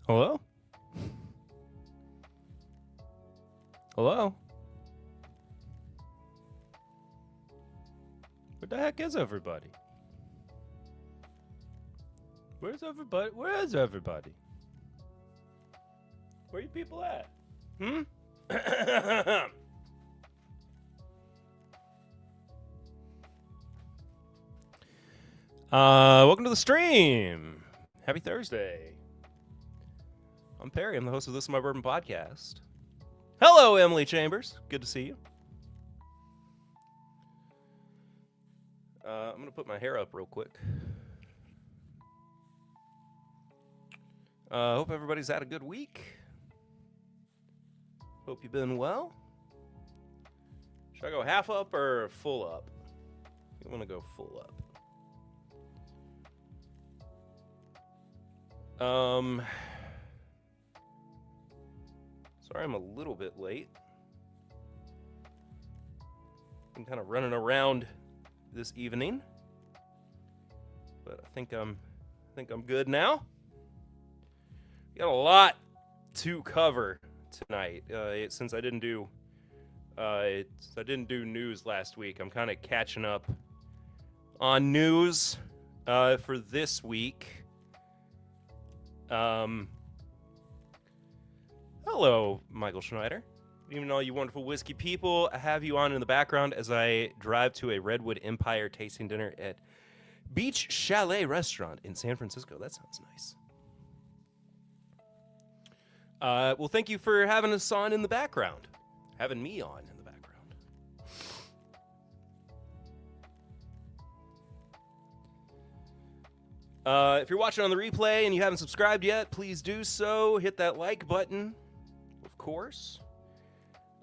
Hello? Hello? Where the heck is everybody? Where's everybody? Where is everybody? Where you people at? Welcome to the stream. Happy Thursday. I'm Perry. I'm the host of This Is My Bourbon Podcast. Hello, Emily Chambers. Good to see you. I'm going to put my hair up real quick. Hope everybody's had a good week. Hope you've been well. Should I go half up or full up? I want to go full up. Sorry I'm a little bit late. I'm kind of running around this evening, but I think I'm good now. We got a lot to cover tonight. Since I didn't do news last week, I'm kind of catching up on news for this week. Hello, Michael Schneider. Good evening, all you wonderful whiskey people. I have you on in the background as I drive to a Redwood Empire tasting dinner at Beach Chalet Restaurant in San Francisco. That sounds nice. Well, thank you for having us on in the background. Having me on in the background. If you're watching on the replay and you haven't subscribed yet, please do so. Hit that like button, of course.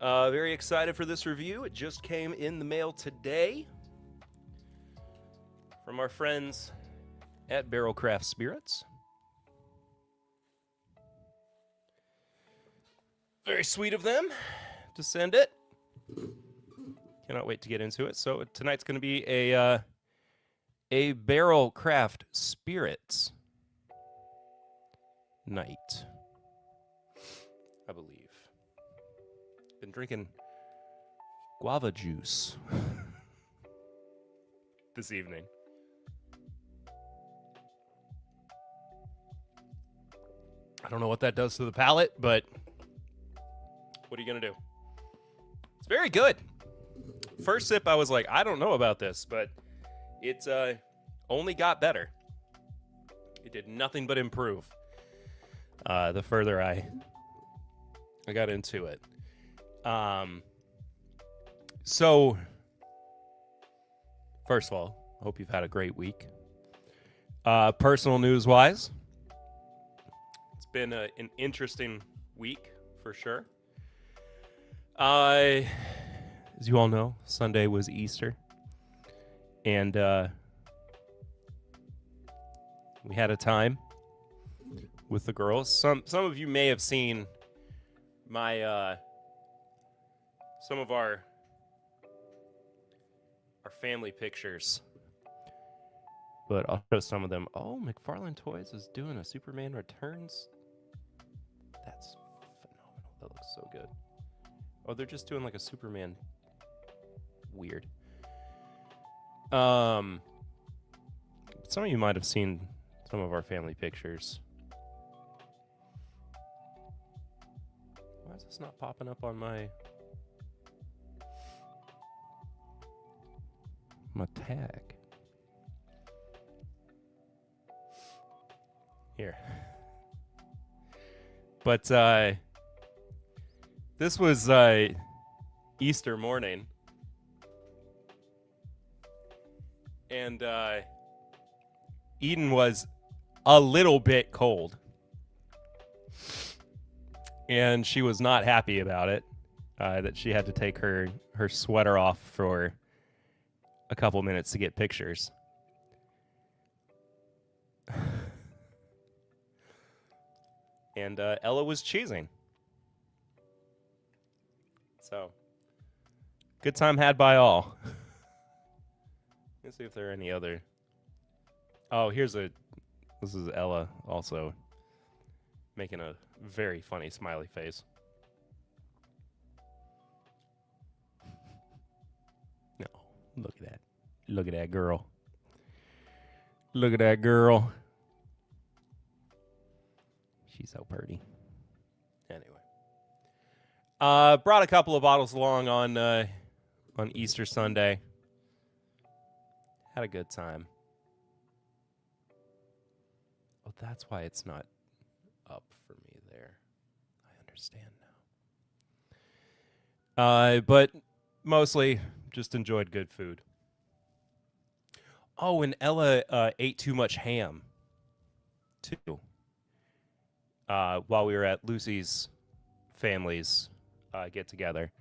Very excited for this review. It just came in the mail today from our friends at Barrel Craft Spirits. Very sweet of them to send it. Cannot wait to get into it. So tonight's going to be a Barrel Craft Spirits night, I believe. Been drinking guava juice this evening. I don't know what that does to the palate, but what are you going to do? It's very good. First sip, I was like, I don't know about this, but it's only got better. It did nothing but improve the further I got into it. So, first of all, I hope you've had a great week. Personal news-wise, it's been an interesting week for sure. As you all know, Sunday was Easter. And we had a time with the girls. Some of you may have seen my some of our family pictures, but I'll show some of them. Oh, McFarlane Toys is doing a Superman Returns. That's phenomenal. That looks so good. Oh, they're just doing like a Superman. Weird. Some of you might have seen some of our family pictures. Why is this not popping up on my tag? Here. But this was Easter morning. And Eden was a little bit cold. And she was not happy about it, that she had to take her sweater off for a couple minutes to get pictures. And Ella was cheesing. So, good time had by all. Let's see if there are any other. Oh, this is Ella also making a very funny smiley face. No, look at that. Look at that girl. Look at that girl. She's so pretty. Anyway. Brought a couple of bottles along on Easter Sunday. Had a good time. Oh, that's why it's not up for me there. I understand now. But mostly just enjoyed good food. Oh, and Ella ate too much ham, too. While we were at Lucy's family's get-together.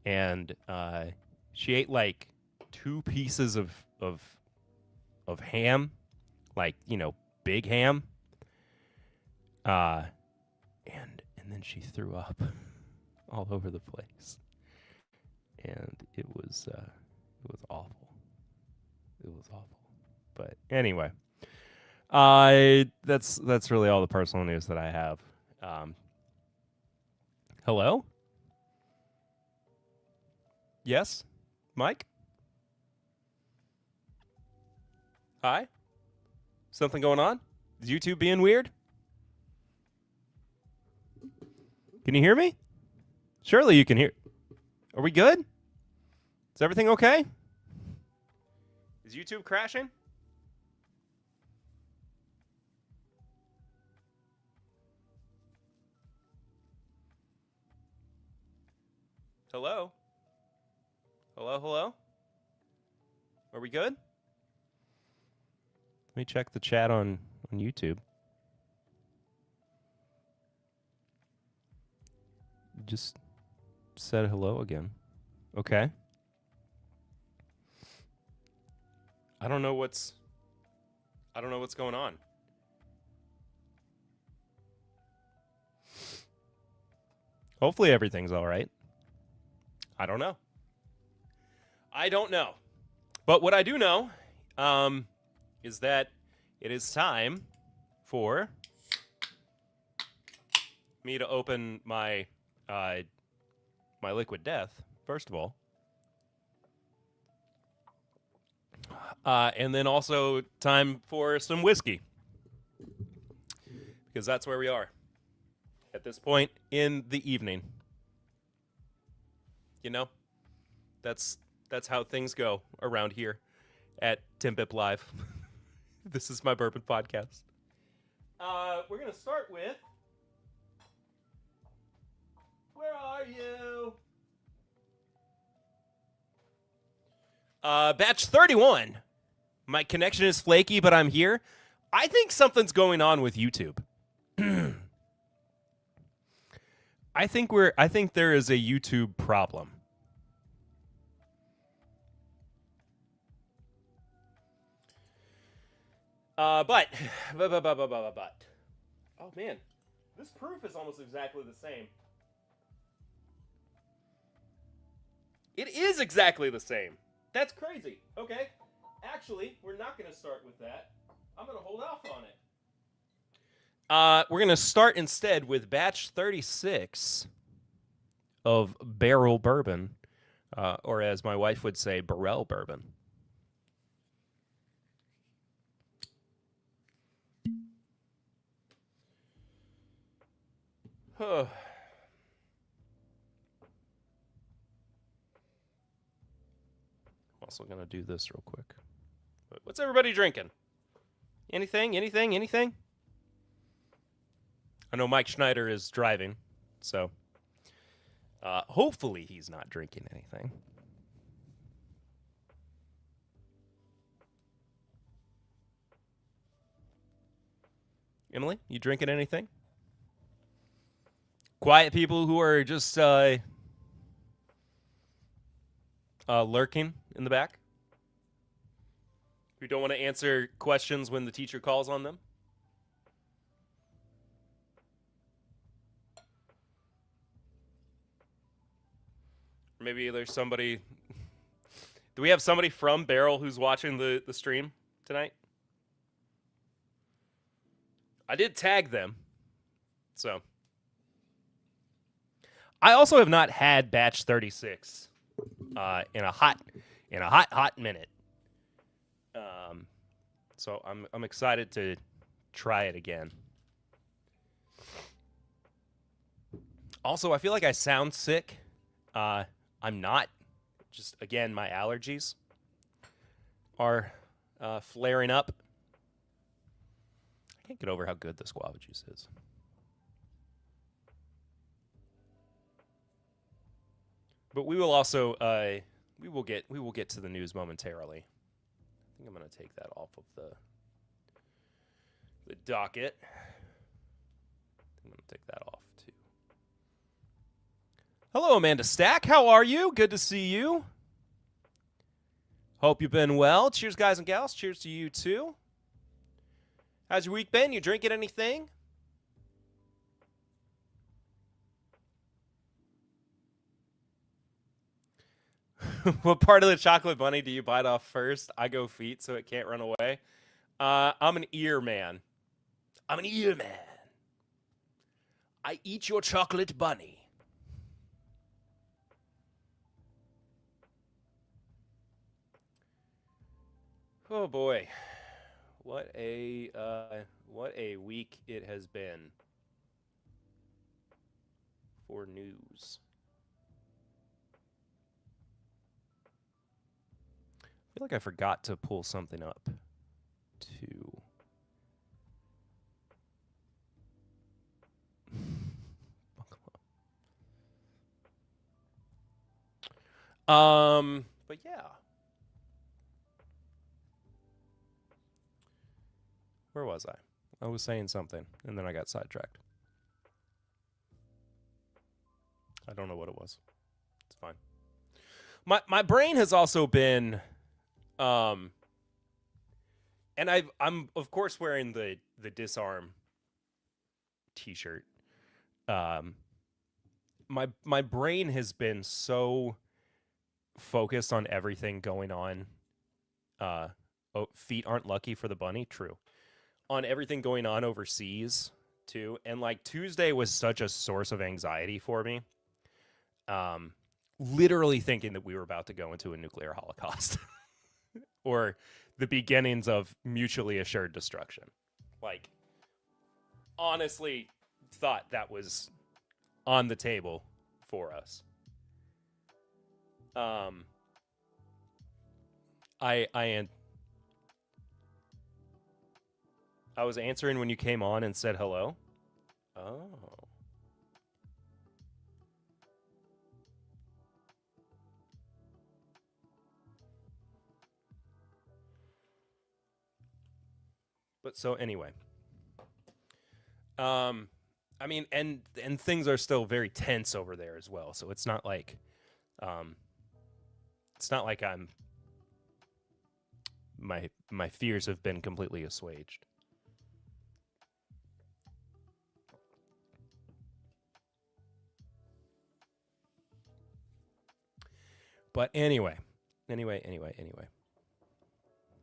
And she ate, like, 2 pieces of ham. Like, you know, big ham. And then she threw up all over the place. And it was awful. It was awful. But anyway, that's really all the personal news that I have. Hello? Yes? Mike? Hi? Something going on? Is YouTube being weird? Can you hear me? Surely you can hear. Are we good? Is everything okay? Is YouTube crashing? Hello? Hello, hello? Are we good? Let me check the chat on YouTube. Just said hello again. Okay. I don't know what's going on. Hopefully everything's all right. I don't know. But what I do know is that it is time for me to open my my liquid death, first of all. And then also time for some whiskey. Because that's where we are at this point in the evening. You know, that's how things go around here at Tim Bip Live. This is my Bourbon Podcast. We're going to start with... Where are you? Batch 31. My connection is flaky, but I'm here. I think something's going on with YouTube. I think there is a YouTube problem. But, oh man, this proof is almost exactly the same. It is exactly the same. That's crazy. Okay. Actually, we're not going to start with that. I'm going to hold off on it. We're going to start instead with batch 36 of Barrel Bourbon, or as my wife would say, BARRELL Bourbon. Also going to do this real quick. What's everybody drinking? Anything? I know Mike Schneider is driving, so hopefully he's not drinking anything. Emily, you drinking anything? Quiet people who are just lurking in the back? Who don't want to answer questions when the teacher calls on them? Maybe there's somebody... Do we have somebody from Barrel who's watching the stream tonight? I did tag them. So I also have not had batch 36 in a hot minute. So I'm excited to try it again. Also, I feel like I sound sick. I'm not. Just, again, my allergies are flaring up. I can't get over how good this guava juice is. But we will also we will get to the news momentarily. I think I'm going to take that off of the docket. I'm going to take that off too. Hello, Amanda Stack. How are you? Good to see you. Hope you've been well. Cheers, guys and gals. Cheers to you, too. How's your week been? You drinking anything? What part of the chocolate bunny do you bite off first? I go feet so it can't run away. I'm an ear man. I'm an ear man. I eat your chocolate bunny. Oh boy, what a week it has been for news. I feel like I forgot to pull something up too. But yeah. Where was I? I was saying something, and then I got sidetracked. I don't know what it was. It's fine. My brain has also been, and I'm of course wearing the disarm T-shirt. My brain has been so focused on everything going on. Feet aren't lucky for the bunny. True. On everything going on overseas too, and like Tuesday was such a source of anxiety for me. Literally thinking that we were about to go into a nuclear holocaust or the beginnings of mutually assured destruction. Like, honestly thought that was on the table for us. I was answering when you came on and said hello. Oh. But so anyway. I mean, and things are still very tense over there as well. So it's not like I'm my fears have been completely assuaged. But anyway.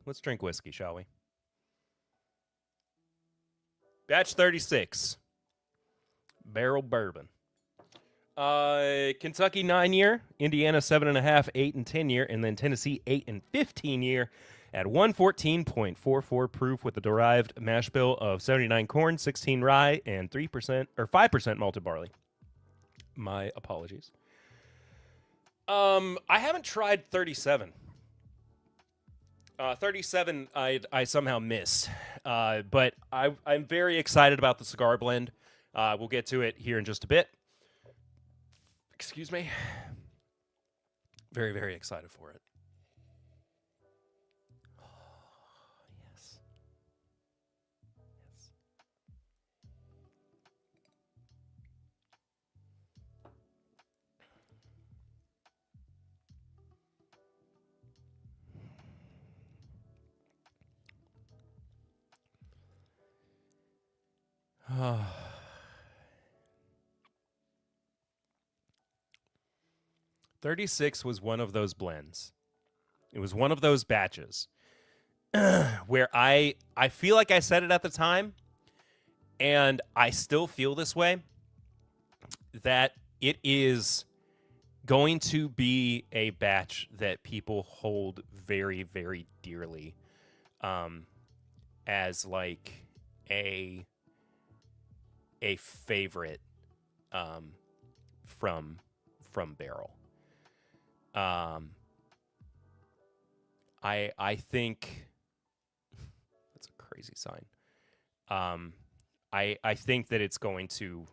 Let's drink whiskey, shall we? Batch 36. Barrel bourbon. Kentucky 9-year, Indiana 7.5, 8 and 10 year, and then Tennessee 8 and 15 year at 114.44 proof with a derived mash bill of 79 corn, 16 rye, and 3% or 5% malted barley. My apologies. I haven't tried 37. 37 I somehow missed. But I'm very excited about the cigar blend. We'll get to it here in just a bit. Excuse me. Very, very excited for it. Yes. Yes. 36 was one of those blends. It was one of those batches where I feel like I said it at the time, And I still feel this way, that it is going to be a batch that people hold very, very dearly, as like a favorite from Barrel. I think that's a crazy sign. I think that it's going to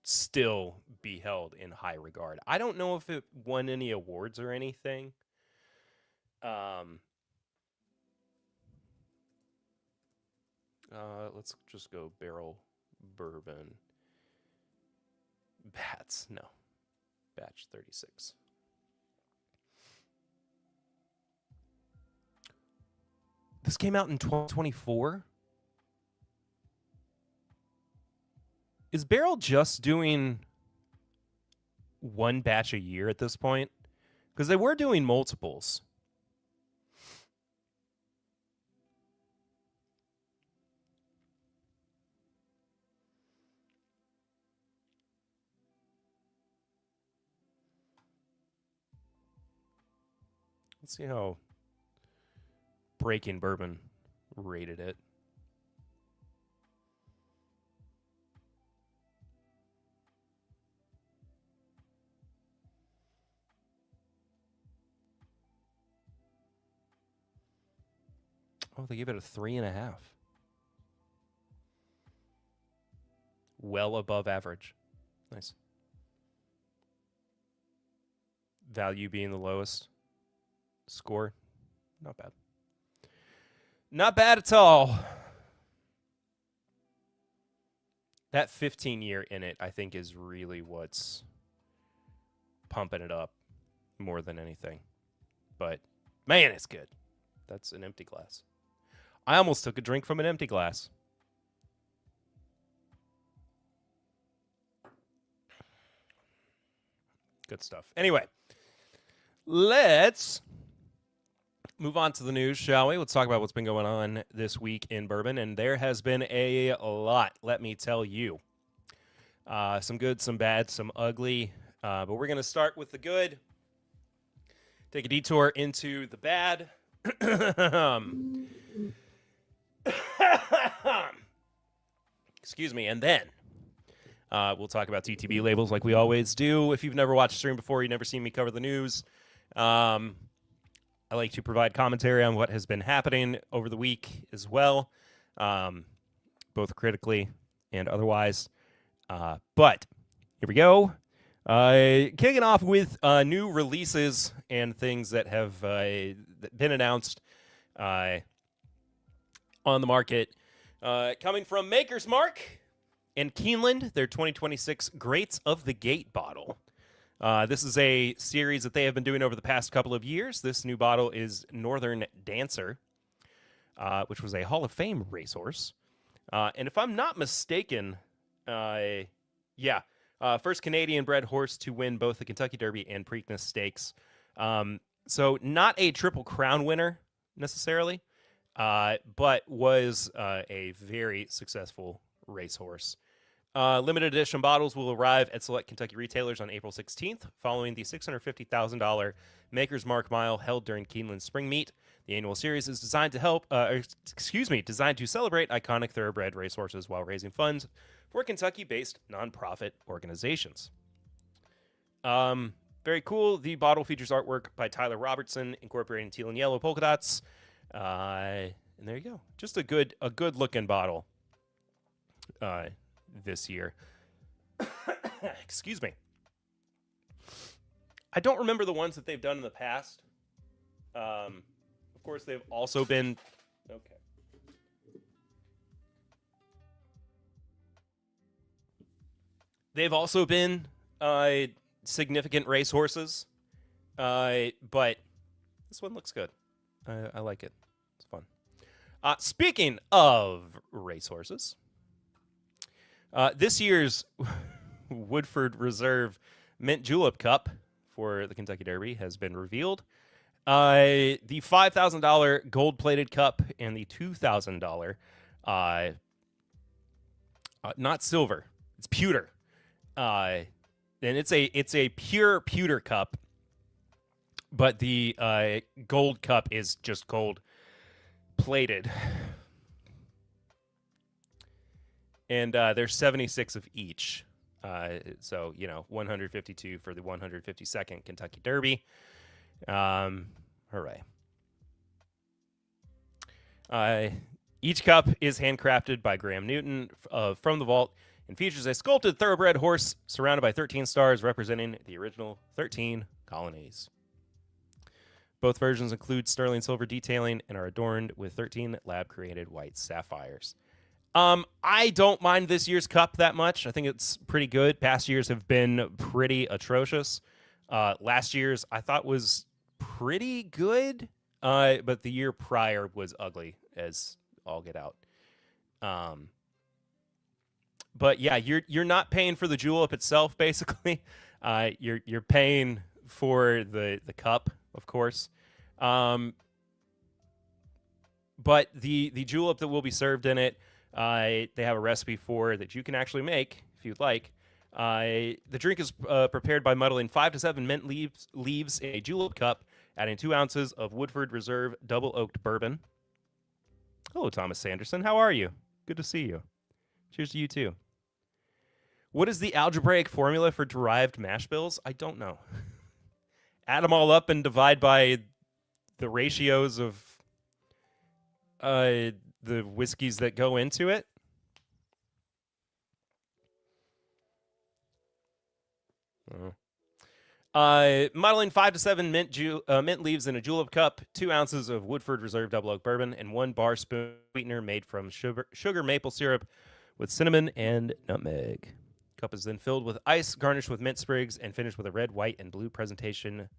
still be held in high regard. I don't know if it won any awards or anything. Let's just go Barrel Bourbon. Bats, no. Batch 36. This came out in 2024? Is Barrel just doing one batch a year at this point? Because they were doing multiples. Let's see how Breaking Bourbon rated it. Oh, they give it a 3.5. Well above average. Nice. Value being the lowest. Score, not bad. Not bad at all. That 15-year in it, I think, is really what's pumping it up more than anything. But, man, it's good. That's an empty glass. I almost took a drink from an empty glass. Good stuff. Anyway, let's move on to the news, shall we? Let's talk about what's been going on this week in bourbon, and there has been a lot, let me tell you. Some good, some bad, some ugly, but we're going to start with the good, take a detour into the bad. Excuse me, and then we'll talk about TTB labels like we always do. If you've never watched a stream before, you've never seen me cover the news, I like to provide commentary on what has been happening over the week as well, both critically and otherwise. But here we go. Kicking off with new releases and things that have been announced on the market. Coming from Maker's Mark and Keeneland, their 2026 Greats of the Gate bottle. This is a series that they have been doing over the past couple of years. This new bottle is Northern Dancer, which was a Hall of Fame racehorse. And if I'm not mistaken, first Canadian-bred horse to win both the Kentucky Derby and Preakness Stakes. So not a Triple Crown winner necessarily, but was a very successful racehorse. Limited edition bottles will arrive at select Kentucky retailers on April 16th, following the $650,000 Maker's Mark Mile held during Keeneland's Spring Meet. The annual series is designed to designed to celebrate iconic thoroughbred racehorses while raising funds for Kentucky-based nonprofit organizations. Very cool. The bottle features artwork by Tyler Robertson, incorporating teal and yellow polka dots. And there you go. Just a good looking bottle. This year. Excuse me. I don't remember the ones that they've done in the past. Of course, they've also been... Okay. They've also been significant racehorses. But this one looks good. I like it. It's fun. Speaking of racehorses... this year's Woodford Reserve Mint Julep Cup for the Kentucky Derby has been revealed. The $5,000 gold-plated cup and the $2,000 not silver. It's pewter. And it's a pure pewter cup, but the gold cup is just gold plated. And there's 76 of each. So, 152 for the 152nd Kentucky Derby. Hooray. Each cup is handcrafted by Graham Newton from the vault and features a sculpted thoroughbred horse surrounded by 13 stars representing the original 13 colonies. Both versions include sterling silver detailing and are adorned with 13 lab-created white sapphires. I don't mind this year's cup that much. I think it's pretty good. Past years have been pretty atrocious. Last year's I thought was pretty good, but the year prior was ugly as all get out. But yeah, you're not paying for the julep itself, basically. You're paying for the cup, of course. But the julep that will be served in it, they have a recipe for that you can actually make if you'd like. The drink is prepared by muddling 5 to 7 mint leaves in a julep cup, adding 2 ounces of Woodford Reserve double oaked bourbon. Hello, Thomas Sanderson. How are you? Good to see you. Cheers to you too. What is the algebraic formula for derived mash bills? I don't know. Add them all up and divide by the ratios of the whiskeys that go into it. Modeling 5 to 7 mint leaves in a julep cup, 2 ounces of Woodford Reserve double oak bourbon, and 1 bar spoon sweetener made from sugar maple syrup with cinnamon and nutmeg. Cup is then filled with ice, garnished with mint sprigs, and finished with a red, white, and blue presentation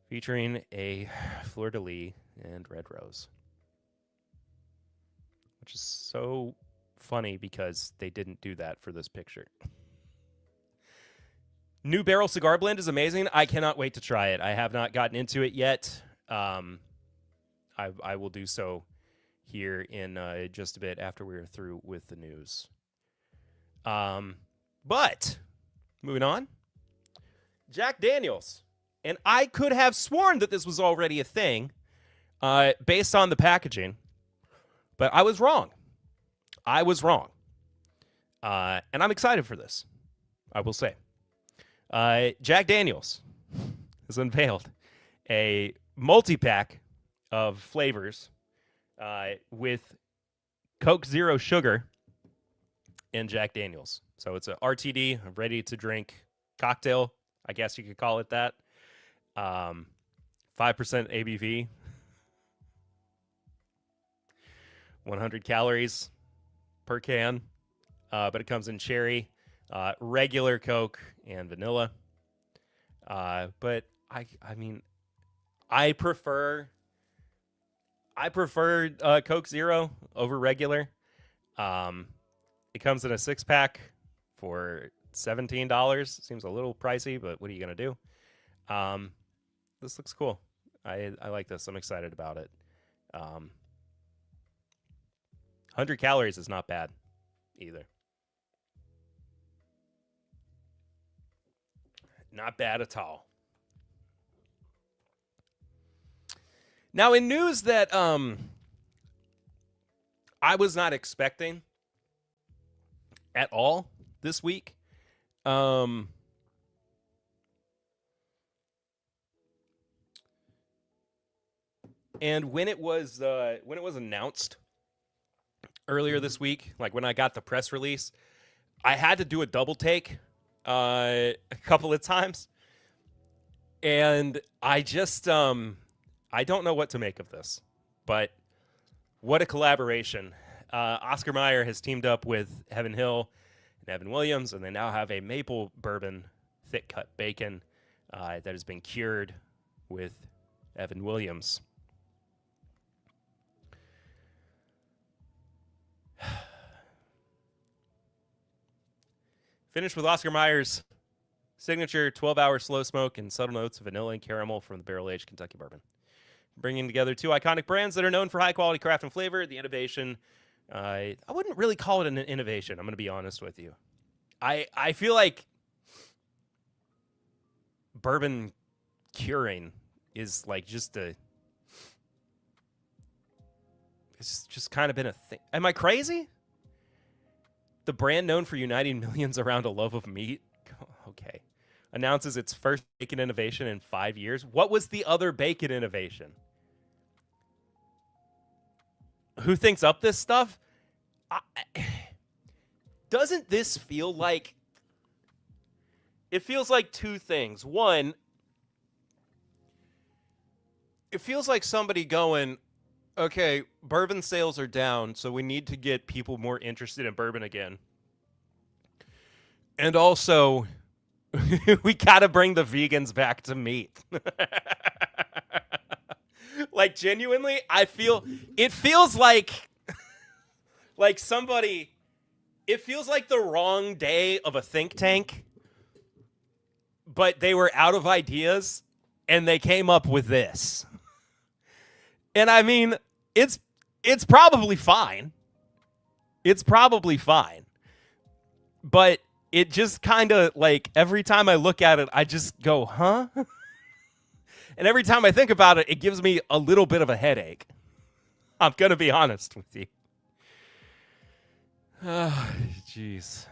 featuring a fleur-de-lis and red rose. Which is so funny because they didn't do that for this picture. New Barrel Cigar Blend is amazing. I cannot wait to try it. I have not gotten into it yet. I will do so here in just a bit after we're through with the news. But moving on, Jack Daniels. And I could have sworn that this was already a thing based on the packaging. But I was wrong. And I'm excited for this, I will say. Jack Daniels has unveiled a multi-pack of flavors with Coke Zero Sugar and Jack Daniels. So it's a RTD, a ready-to-drink cocktail, I guess you could call it that. 5% ABV. 100 calories per can, but it comes in cherry, regular Coke, and vanilla. But I mean, I prefer Coke Zero over regular. It comes in a 6-pack for $17. Seems a little pricey, but what are you gonna do? This looks cool. I like this. I'm excited about it. 100 calories is not bad either. Not bad at all. Now, in news that I was not expecting at all this week, and when it was announced earlier this week, like when I got the press release, I had to do a double take a couple of times, and I just I don't know what to make of this, but what a collaboration. Oscar Mayer has teamed up with Heaven Hill and Evan Williams, and they now have a maple bourbon thick cut bacon that has been cured with Evan Williams. Finished with Oscar Mayer's signature 12-hour slow smoke and subtle notes of vanilla and caramel from the barrel-aged Kentucky bourbon. Bringing together two iconic brands that are known for high-quality craft and flavor, the innovation I wouldn't really call it an innovation. I'm going to be honest with you. I feel like bourbon curing is like just a. It's just kind of been a thing. Am I crazy? The brand known for uniting millions around a love of meat. Okay. Announces its first bacon innovation in 5 years. What was the other bacon innovation? Who thinks up this stuff? Doesn't this feel like... It feels like two things. One, it feels like somebody going, okay, bourbon sales are down, so we need to get people more interested in bourbon again. And also, we gotta bring the vegans back to meat. Like, genuinely, it feels like somebody, it feels like the wrong day of a think tank, but they were out of ideas, and they came up with this. And I mean, it's probably fine. It's probably fine. But it just kind of, like, every time I look at it, I just go, huh? And every time I think about it, it gives me a little bit of a headache. I'm going to be honest with you. Jeez.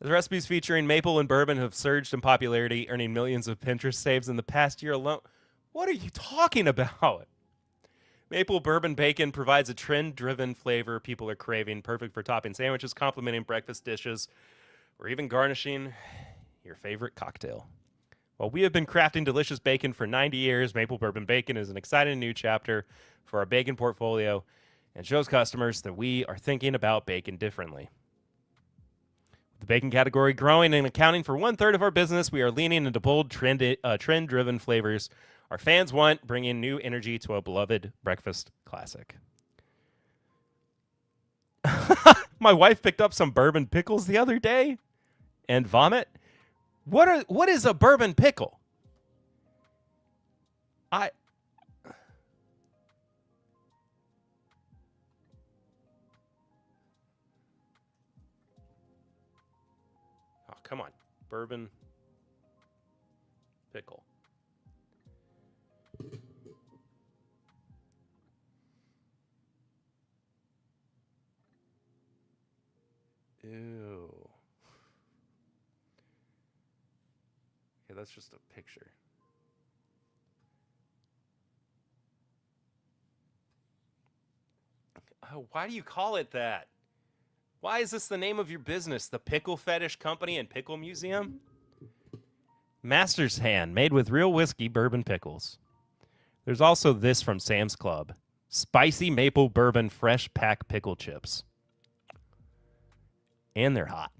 The recipes featuring maple and bourbon have surged in popularity, earning millions of Pinterest saves in the past year alone. What are you talking about? Maple bourbon bacon provides a trend-driven flavor people are craving, perfect for topping sandwiches, complementing breakfast dishes, or even garnishing your favorite cocktail. While we have been crafting delicious bacon for 90 years, Maple Bourbon Bacon is an exciting new chapter for our bacon portfolio and shows customers that we are thinking about bacon differently. The bacon category growing and accounting for 1/3 of our business, we are leaning into bold, trend-driven flavors our fans want, bringing new energy to a beloved breakfast classic. My wife picked up some bourbon pickles the other day and vomit. What is a bourbon pickle? Oh, come on. Bourbon pickle. Ew. Okay, that's just a picture. Oh, why do you call it that? Why is this the name of your business? The Pickle Fetish Company and Pickle Museum? Master's Hand, made with real whiskey bourbon pickles. There's also this from Sam's Club. Spicy maple bourbon fresh pack pickle chips. And they're hot.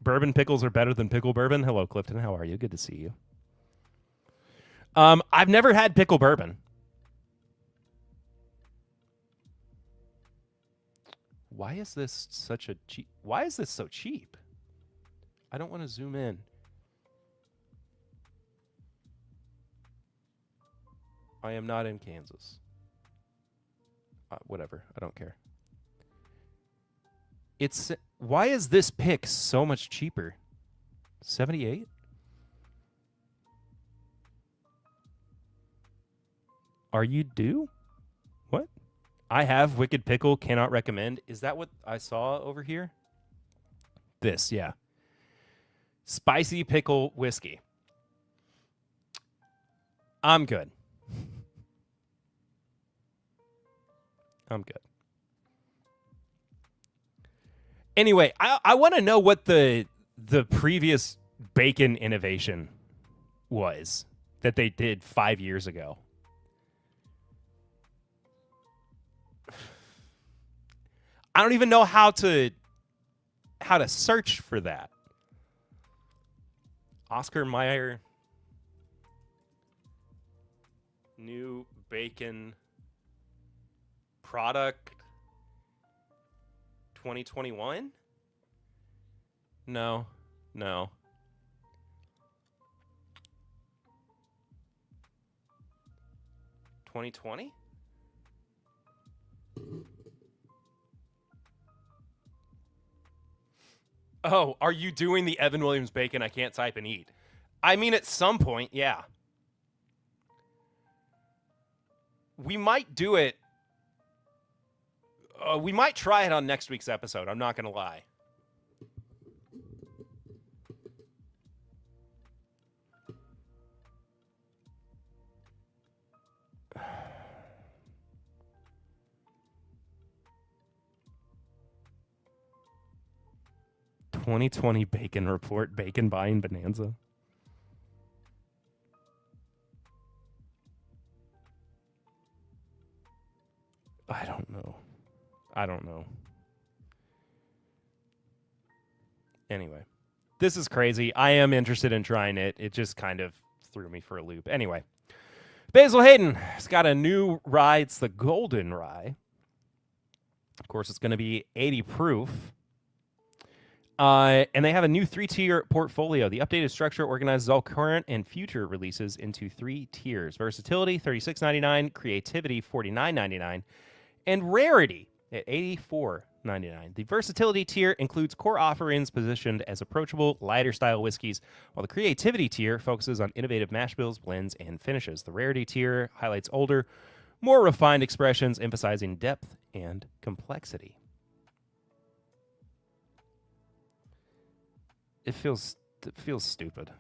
Bourbon pickles are better than pickle bourbon. Hello, Clifton. How are you? Good to see you. I've never had pickle bourbon. Why is this such a cheap? Why is this so cheap? I don't want to zoom in. I am not in Kansas. Whatever. I don't care. Why is this pick so much cheaper? 78? Are you due? What? I have Wicked Pickle, cannot recommend. Is that what I saw over here? This, yeah. Spicy pickle whiskey. I'm good. I'm good. Anyway, I want to know what the previous bacon innovation was that they did 5 years ago. I don't even know how to search for that. Oscar Mayer new bacon product 2021? No. 2020? Oh, are you doing the Evan Williams bacon I can't type and eat? I mean, at some point, yeah. We might do it. We might try it on next week's episode. I'm not going to lie. "2020 Bacon Report, Bacon Buying Bonanza." I don't know. Anyway, this is crazy. I am interested in trying it. It just kind of threw me for a loop. Anyway, Basil Hayden has got a new rye. It's the Golden Rye. Of course, it's going to be 80 proof. And they have a new 3-tier portfolio. The updated structure organizes all current and future releases into 3 tiers. Versatility, $36.99. Creativity, $49.99. And Rarity at $84.99. The Versatility tier includes core offerings positioned as approachable, lighter-style whiskeys, while the Creativity tier focuses on innovative mash bills, blends, and finishes. The Rarity tier highlights older, more refined expressions, emphasizing depth and complexity. It feels stupid.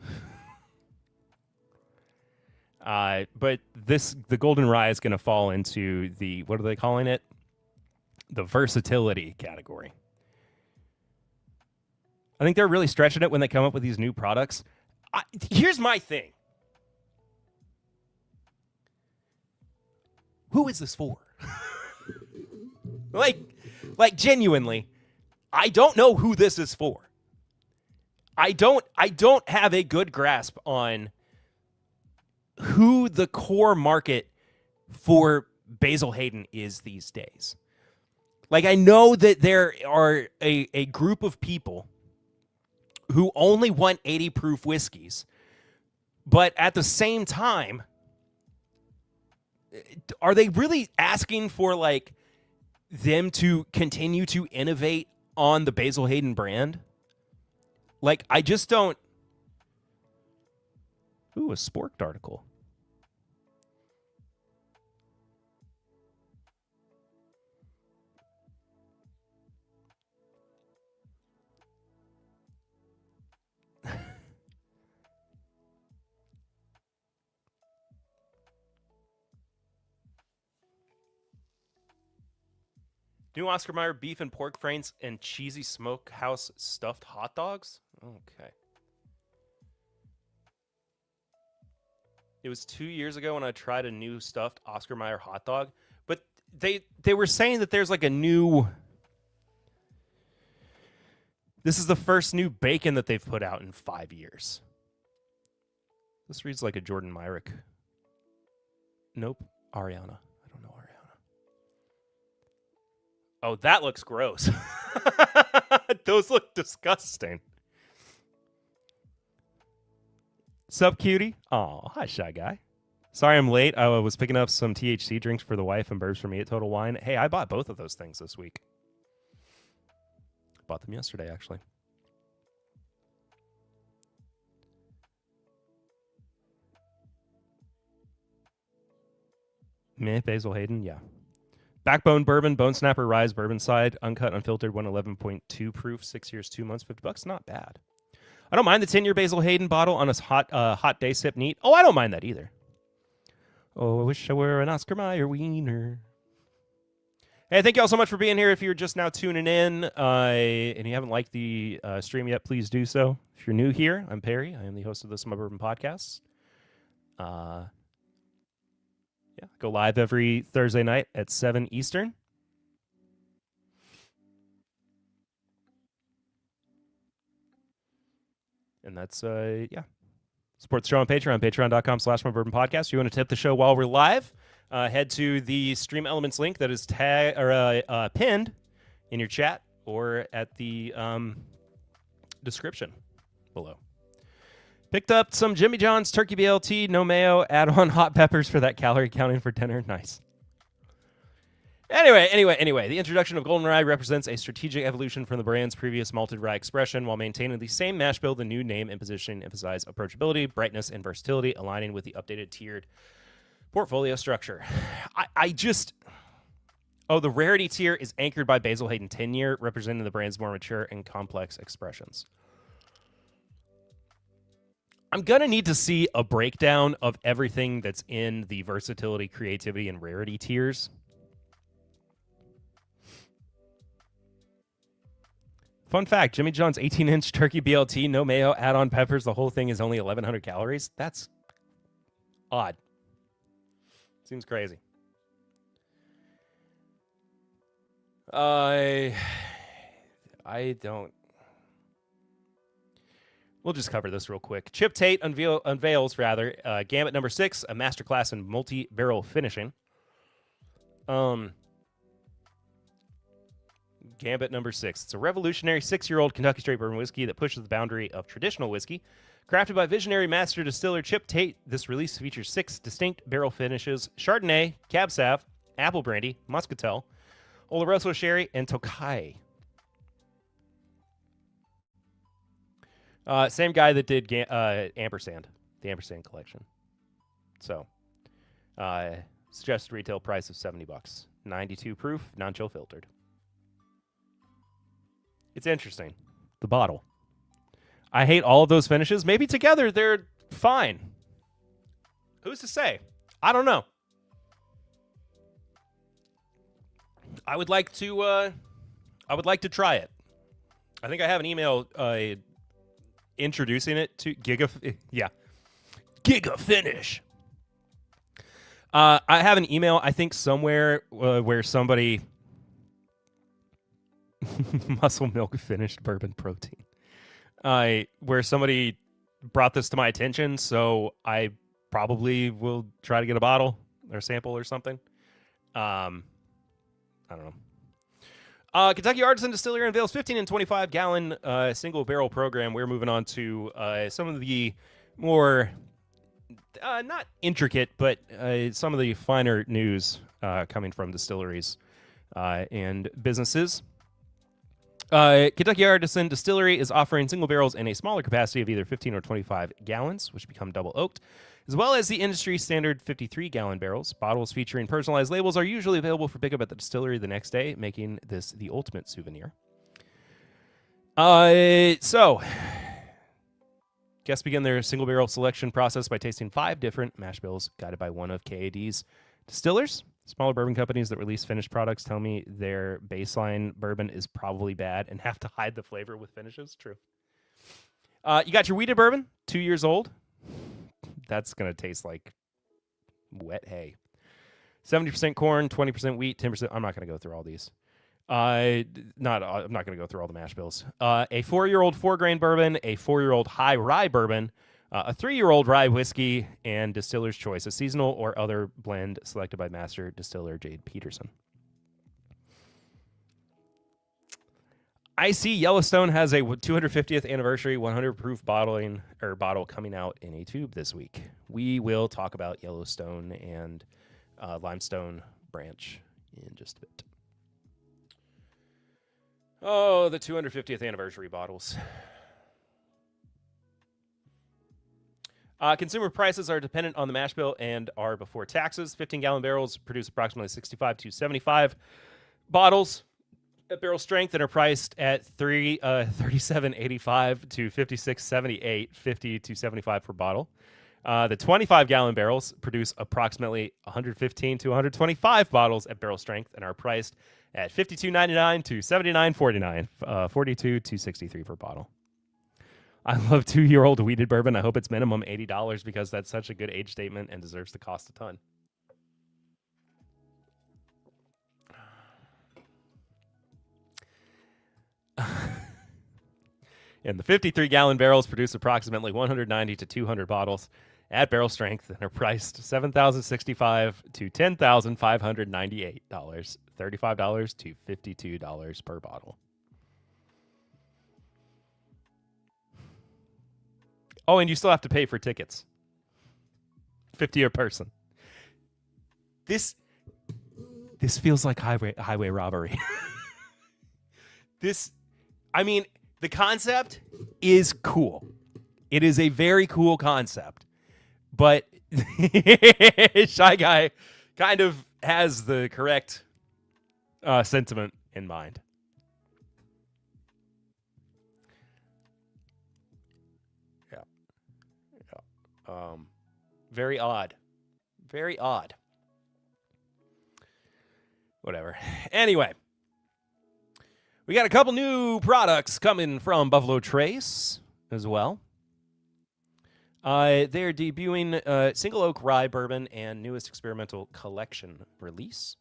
But the Golden Rye is going to fall into the, what are they calling it? The versatility category. I think they're really stretching it when they come up with these new products. Here's my thing. Who is this for? like genuinely, I don't know who this is for. I don't have a good grasp on who the core market for Basil Hayden is these days. Like, I know that there are a group of people who only want 80 proof whiskeys, but at the same time, are they really asking for like them to continue to innovate on the Basil Hayden brand? Like, I just don't. Ooh, a Sporked article. New Oscar Mayer beef and pork frains and cheesy smokehouse stuffed hot dogs? Okay. It was 2 years ago when I tried a new stuffed Oscar Mayer hot dog, but they were saying that there's like a new. This is the first new bacon that they've put out in 5 years. This reads like a Jordan Myrick. Nope, Ariana. I don't know Ariana. Oh, that looks gross. Those look disgusting. Sup, cutie? Oh, hi, Shy Guy. Sorry I'm late. I was picking up some THC drinks for the wife and burps for me at Total Wine. Hey, I bought both of those things this week. Bought them yesterday, actually. Meh, Basil Hayden, yeah. Backbone Bourbon, Bone Snapper Rise, Bourbon Side, uncut, unfiltered, 111.2 proof, 6 years, 2 months, $50. Not bad. I don't mind the 10-year Basil Hayden bottle on a hot day sip neat. Oh, I don't mind that either. Oh, I wish I were an Oscar Mayer wiener. Hey, thank you all so much for being here. If you're just now tuning in and you haven't liked the stream yet, please do so. If you're new here, I'm Perry. I am the host of the Bourbon Podcast. Yeah, go live every Thursday night at 7 Eastern. And that's, yeah. Support the show on Patreon, patreon.com/My Bourbon Podcast. If you want to tip the show while we're live, head to the Stream Elements link that is pinned in your chat or at the description below. Picked up some Jimmy John's Turkey BLT, no mayo, add on hot peppers for that calorie counting for dinner. Nice. Anyway, the introduction of Golden Rye represents a strategic evolution from the brand's previous malted rye expression while maintaining the same mash bill. The new name and position emphasize approachability, brightness, and versatility, aligning with the updated tiered portfolio structure. The rarity tier is anchored by Basil Hayden 10-year, representing the brand's more mature and complex expressions. I'm going to need to see a breakdown of everything that's in the versatility, creativity, and rarity tiers. Fun fact, Jimmy John's 18-inch turkey BLT, no mayo, add-on peppers. The whole thing is only 1,100 calories. That's odd. Seems crazy. I don't. We'll just cover this real quick. Chip Tate unveils Gambit number 6, a masterclass in multi-barrel finishing. Gambit number 6. It's a revolutionary 6-year-old Kentucky straight bourbon whiskey that pushes the boundary of traditional whiskey. Crafted by visionary master distiller Chip Tate, this release features 6 distinct barrel finishes: Chardonnay, Cab Sav, Apple Brandy, Muscatel, Oloroso Sherry, and Tokai. Same guy that did Ampersand, the Ampersand collection. So, suggested retail price of $70. 92 proof, non-chill filtered. It's interesting. The bottle. I hate all of those finishes. Maybe together they're fine. Who's to say? I don't know. I would like to try it. I think I have an email introducing it to Giga Finish. I have an email, I think, somewhere where somebody muscle milk finished bourbon protein. Where somebody brought this to my attention, so I probably will try to get a bottle or sample or something. I don't know. Kentucky Artisan Distillery unveils 15 and 25 gallon single barrel program. We're moving on to some of the more not intricate, but some of the finer news coming from distilleries and businesses. Kentucky Artisan Distillery is offering single barrels in a smaller capacity of either 15 or 25 gallons, which become double oaked, as well as the industry standard 53-gallon barrels. Bottles featuring personalized labels are usually available for pickup at the distillery the next day, making this the ultimate souvenir. So, guests begin their single barrel selection process by tasting 5 different mash bills, guided by one of KAD's distillers. Smaller bourbon companies that release finished products tell me their baseline bourbon is probably bad and have to hide the flavor with finishes. True. You got your wheated bourbon, 2 years old. That's going to taste like wet hay. 70% corn, 20% wheat, 10%. I'm not going to go through all these. I'm not going to go through all the mash bills. A 4-year-old 4-grain bourbon, a 4-year-old high rye bourbon, a 3-year-old rye whiskey, and distiller's choice, a seasonal or other blend selected by master distiller Jade Peterson. I see Yellowstone has a 250th anniversary 100 proof bottle coming out in a tube this week. We will talk about Yellowstone and Limestone Branch in just a bit. Oh, the 250th anniversary bottles. Consumer prices are dependent on the mash bill and are before taxes. 15-gallon barrels produce approximately 65 to 75 bottles at barrel strength and are priced at $37.85 to $56.78, 50 to 75 per bottle. The 25-gallon barrels produce approximately 115 to 125 bottles at barrel strength and are priced at $52.99 to $79.49, 42 to 63 per bottle. I love 2-year-old wheated bourbon. I hope it's minimum $80 because that's such a good age statement and deserves to cost a ton. And the 53-gallon barrels produce approximately 190 to 200 bottles at barrel strength and are priced $7,065 to $10,598, $35 to $52 per bottle. Oh, and you still have to pay for tickets. $50 a person. This This feels like highway robbery. The concept is cool. It is a very cool concept. But Shy Guy kind of has the correct sentiment in mind. Yeah. Very odd. Very odd. Whatever. Anyway. We got a couple new products coming from Buffalo Trace as well. They're debuting Single Oak Rye Bourbon and newest experimental collection release.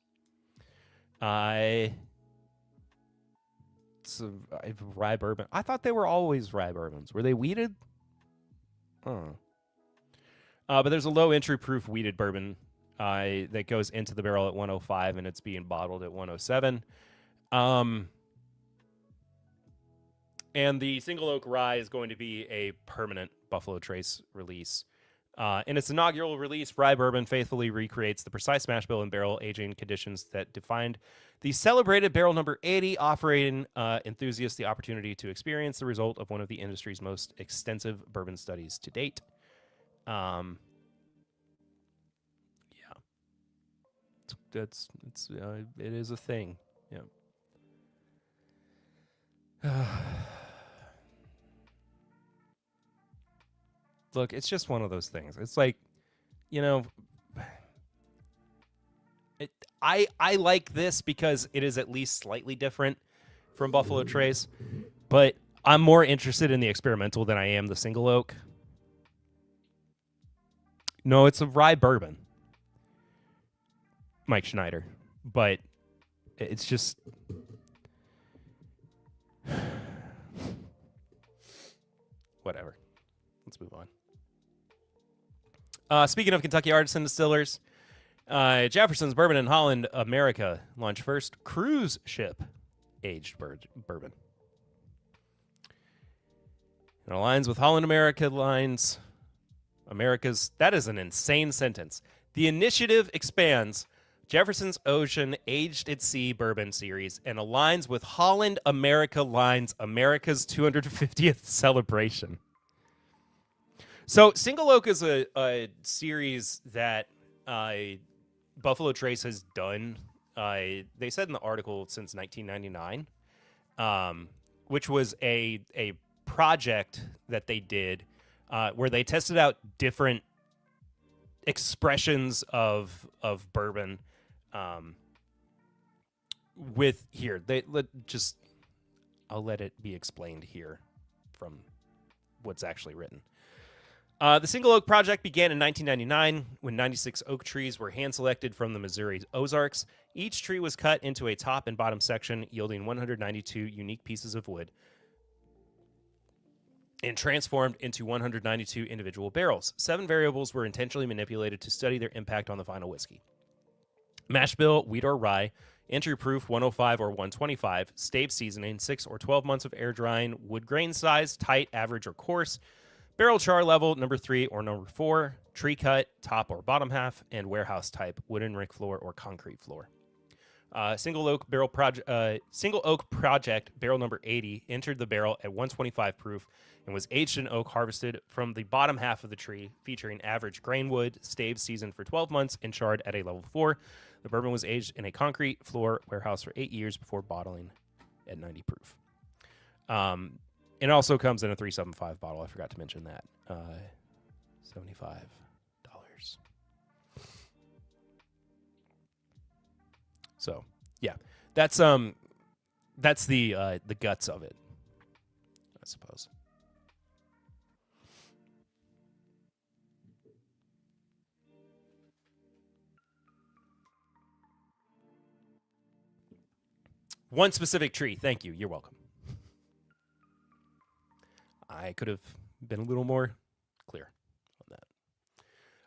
It's rye bourbon. I thought they were always rye bourbons. Were they wheated? Oh. But there's a low entry proof wheated bourbon that goes into the barrel at 105, and it's being bottled at 107. And the Single Oak Rye is going to be a permanent Buffalo Trace release. In its inaugural release, Rye Bourbon faithfully recreates the precise mash bill and barrel aging conditions that defined the celebrated barrel number 80, offering enthusiasts the opportunity to experience the result of one of the industry's most extensive bourbon studies to date. Yeah. It is a thing. Yeah. Look, it's just one of those things. It's like, I like this because it is at least slightly different from Buffalo Trace, but I'm more interested in the experimental than I am the Single Oak. No, it's a rye bourbon, Mike Schneider, but it's just... Whatever. Let's move on. Speaking of Kentucky artisan distillers, Jefferson's Bourbon in Holland, America launched first cruise ship aged bourbon. It aligns with Holland America lines. That is an insane sentence. The initiative expands Jefferson's Ocean Aged at Sea Bourbon Series and aligns with Holland America lines America's 250th celebration. So Single Oak is a series that Buffalo Trace has done. They said in the article since 1999, which was a project that they did where they tested out different expressions of bourbon. I'll let it be explained here from what's actually written. The Single Oak Project began in 1999 when 96 oak trees were hand-selected from the Missouri Ozarks. Each tree was cut into a top and bottom section, yielding 192 unique pieces of wood and transformed into 192 individual barrels. 7 variables were intentionally manipulated to study their impact on the final whiskey. Mash bill, wheat or rye, entry proof 105 or 125, stave seasoning, 6 or 12 months of air drying, wood grain size, tight, average, or coarse, barrel char level, number 3 or number 4, tree cut, top or bottom half, and warehouse type, wooden rick floor or concrete floor. Single Oak Project barrel number 80 entered the barrel at 125 proof and was aged in oak harvested from the bottom half of the tree, featuring average grain wood, stave seasoned for 12 months, and charred at a level 4. The bourbon was aged in a concrete floor warehouse for 8 years before bottling at 90 proof. It also comes in a 375 bottle. I forgot to mention that. $75. So, yeah, that's the guts of it, I suppose. One specific tree. Thank you. You're welcome. I could have been a little more clear on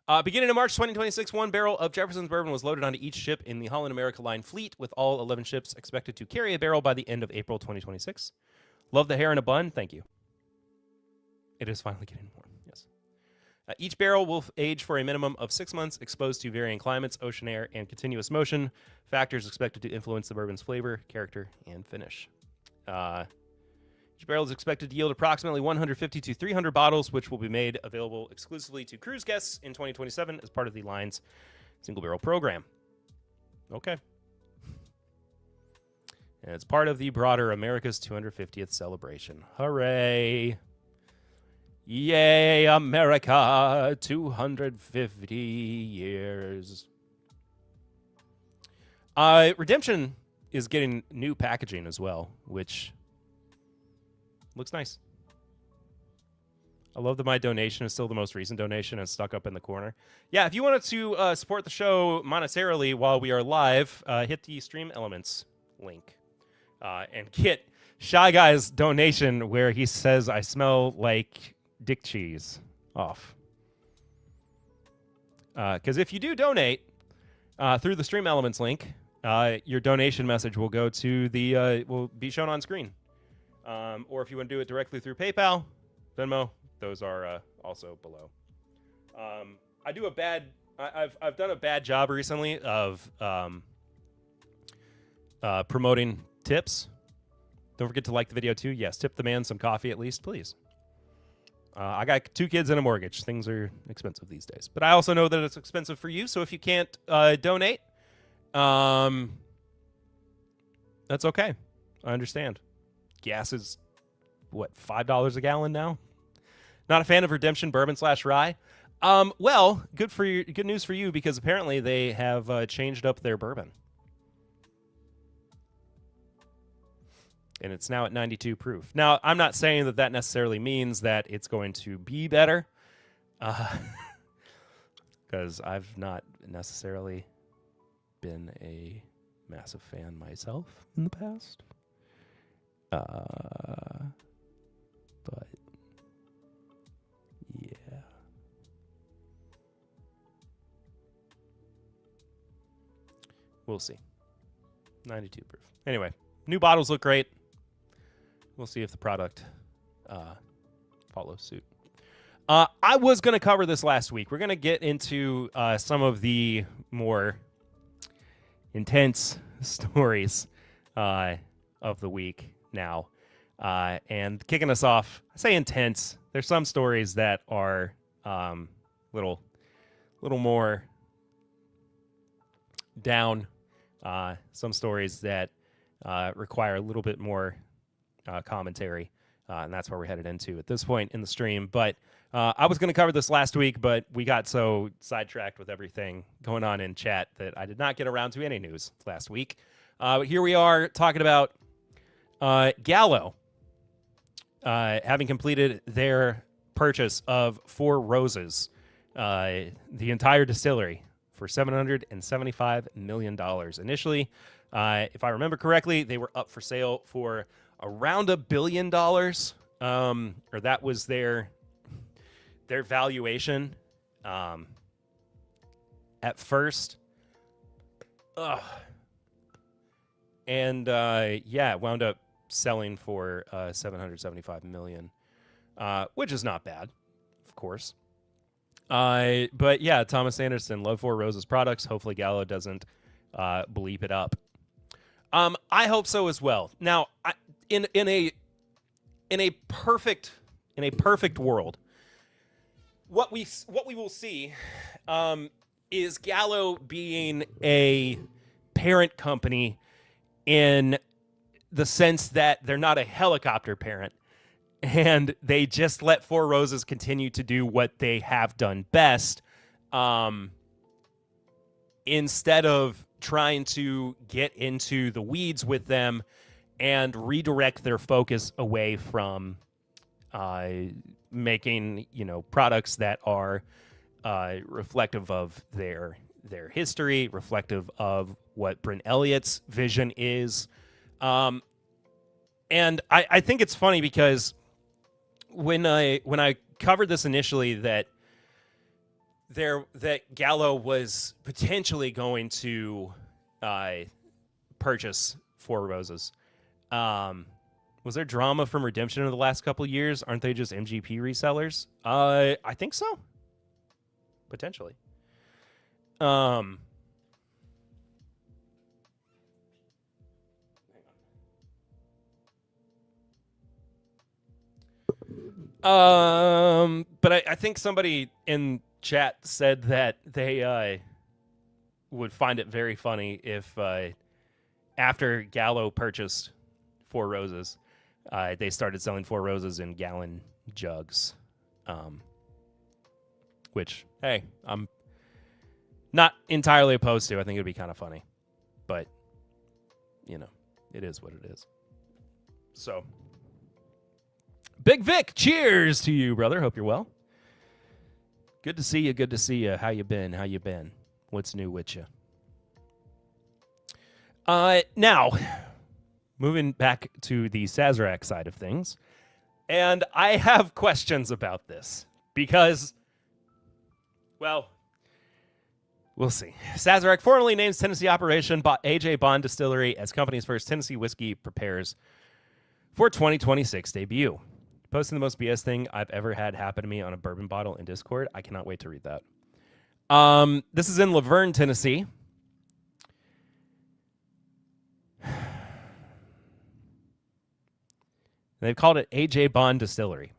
that. Beginning in March 2026, 1 barrel of Jefferson's bourbon was loaded onto each ship in the Holland America Line fleet, with all 11 ships expected to carry a barrel by the end of April 2026. Love the hair in a bun. Thank you. It is finally getting warm. Yes. Each barrel will age for a minimum of 6 months, exposed to varying climates, ocean air, and continuous motion. Factors expected to influence the bourbon's flavor, character, and finish. Each barrel is expected to yield approximately 150 to 300 bottles, which will be made available exclusively to cruise guests in 2027 as part of the line's single barrel program. Okay. And it's part of the broader America's 250th celebration. Hooray! Yay, America! 250 years. Redemption is getting new packaging as well, which looks nice. I love that my donation is still the most recent donation and stuck up in the corner. Yeah, if you wanted to support the show monetarily while we are live, hit the Stream Elements link and get Shy Guy's donation where he says, I smell like dick cheese off. Because if you do donate through the Stream Elements link, your donation message will go to the will be shown on screen. Or if you want to do it directly through PayPal, Venmo, those are also below. I do a bad. I've done a bad job recently of promoting tips. Don't forget to like the video too. Yes, tip the man some coffee at least, please. I got 2 kids and a mortgage. Things are expensive these days. But I also know that it's expensive for you. So if you can't donate, that's okay. I understand. Gas is, what, $5 a gallon now? Not a fan of Redemption Bourbon / Rye? Well, good news for you, because apparently they have changed up their bourbon. And it's now at 92 proof. Now, I'm not saying that necessarily means that it's going to be better, because I've not necessarily been a massive fan myself in the past. But yeah. We'll see. 92 proof. Anyway, new bottles look great. We'll see if the product follows suit. I was going to cover this last week. We're going to get into some of the more intense stories of the week now. And kicking us off, I say intense. There's some stories that are little more down. Some stories that require a little bit more commentary, and that's where we're headed into at this point in the stream. But I was going to cover this last week, but we got so sidetracked with everything going on in chat that I did not get around to any news last week. But here we are talking about Gallo having completed their purchase of Four Roses, the entire distillery, for $775 million. Initially, if I remember correctly, they were up for sale for around $1 billion, or that was their valuation at first. And yeah, it wound up selling for $775 million, which is not bad, of course. But yeah, Thomas Anderson, love Four Roses products. Hopefully Gallo doesn't bleep it up. I hope so as well. Now, in a perfect world, what we will see is Gallo being a parent company in the sense that they're not a helicopter parent, and they just let Four Roses continue to do what they have done best, instead of trying to get into the weeds with them and redirect their focus away from making, products that are reflective of their history, reflective of what Bryn Elliott's vision is. And I think it's funny because when I covered this initially, that Gallo was potentially going to purchase Four Roses. Was there drama from Redemption in the last couple of years? Aren't they just MGP resellers? I think so. potentially. But I think somebody in chat said that they would find it very funny if after Gallo purchased Four Roses, they started selling Four Roses in gallon jugs. Which, hey, I'm not entirely opposed to. I think it'd be kind of funny. But, you know, it is what it is. So, Big Vic, cheers to you, brother. Hope you're well. Good to see you. Good to see you. How you been? How you been? What's new with you? Now, moving back to the Sazerac side of things, and I have questions about this because, well, we'll see. Sazerac formally names Tennessee operation AJ Bond Distillery as company's first Tennessee whiskey prepares for 2026 debut. Posting the most BS thing I've ever had happen to me on a bourbon bottle in Discord. I cannot wait to read that. This is in Laverne, Tennessee. They've called it AJ Bond Distillery.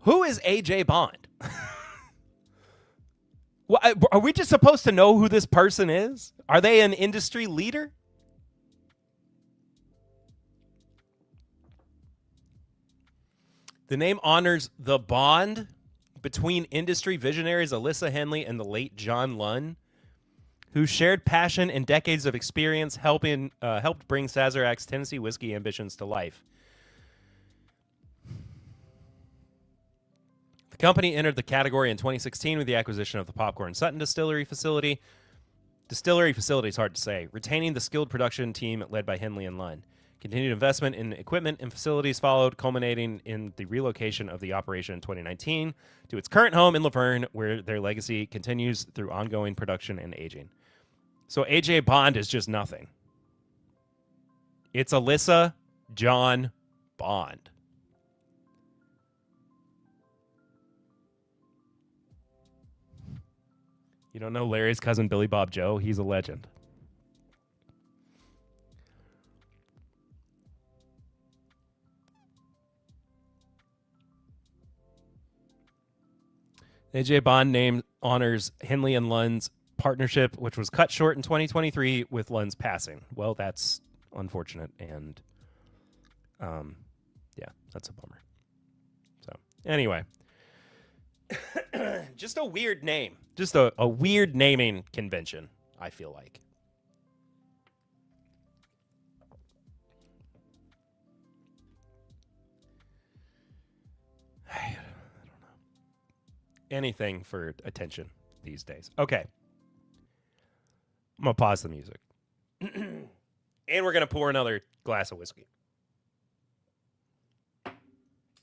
Who is AJ Bond? Are we just supposed to know who this person is? Are they an industry leader? The name honors the bond between industry visionaries Alyssa Henley and the late John Lunn, whose shared passion and decades of experience helped bring Sazerac's Tennessee whiskey ambitions to life. The company entered the category in 2016 with the acquisition of the Popcorn Sutton Distillery facility. Distillery facility is hard to say. Retaining the skilled production team led by Henley and Lunn. Continued investment in equipment and facilities followed, culminating in the relocation of the operation in 2019 to its current home in Laverne, where their legacy continues through ongoing production and aging. So AJ Bond is just nothing. It's Alyssa John Bond. You don't know Larry's cousin Billy Bob Joe? He's a legend. AJ Bond name honors Henley and Lunn's partnership, which was cut short in 2023 with Lunn's passing. Well, that's unfortunate, and yeah, that's a bummer. So anyway, just a weird name. Just a weird naming convention, I feel like. I don't know. Anything for attention these days. Okay. I'm going to pause the music. And we're going to pour another glass of whiskey.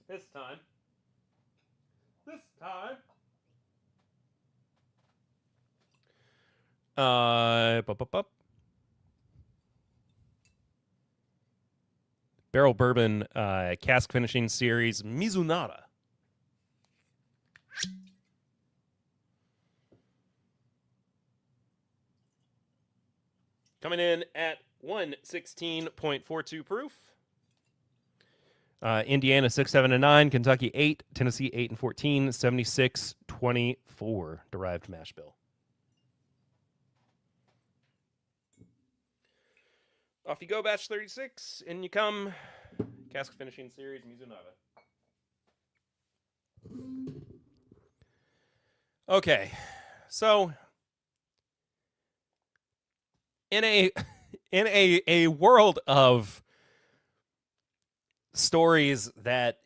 This time. Barrel Bourbon Cask Finishing Series Mizunara. Coming in at 116.42 proof. Indiana 6, 7, and 9. Kentucky 8. Tennessee 8 and 14. 76-24 derived mash bill. Off you go, batch 36. In you come. Cask Finishing Series Mizunara. Okay, so in a world of stories that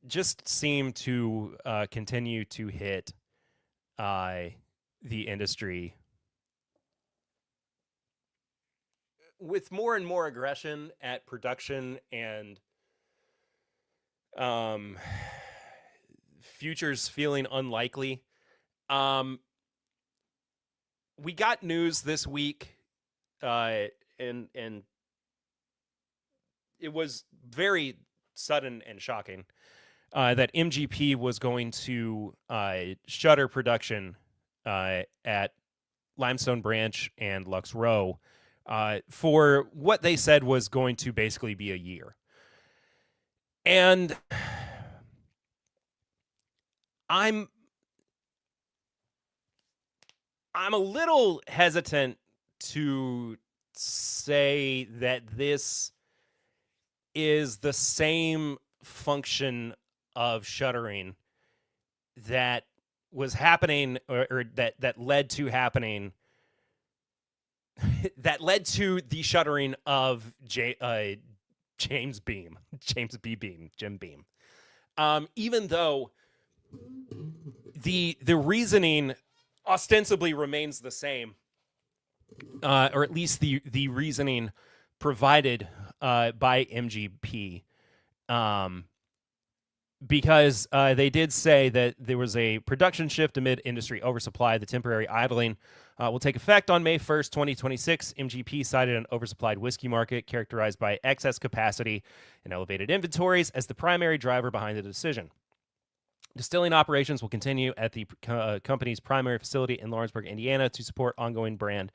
just seem to continue to hit the industry with more and more aggression at production and futures feeling unlikely. We got news this week, and it was very sudden and shocking. that MGP was going to shutter production at Limestone Branch and Lux Row for what they said was going to basically be a year. And I'm a little hesitant to say that this is the same function of shuttering that was happening or that led to happening that led to the shuttering of James Beam, Jim Beam. Even though the reasoning ostensibly remains the same, or at least the reasoning provided by MGP, because they did say that there was a production shift amid industry oversupply. The temporary idling will take effect on May 1st, 2026. MGP cited an oversupplied whiskey market characterized by excess capacity and elevated inventories as the primary driver behind the decision. Distilling operations will continue at the company's primary facility in Lawrenceburg, Indiana, to support ongoing brand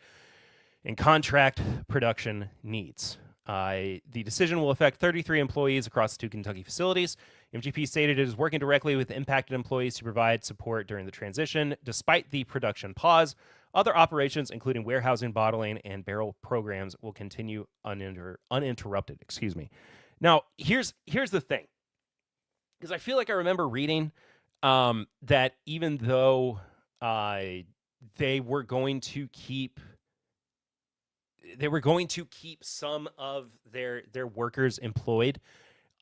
and contract production needs. The decision will affect 33 employees across the two Kentucky facilities. MGP stated it is working directly with impacted employees to provide support during the transition. Despite the production pause, other operations, including warehousing, bottling, and barrel programs, will continue uninterrupted. Excuse me. Now, here's the thing, because I feel like I remember reading that even though they were going to keep some of their workers employed,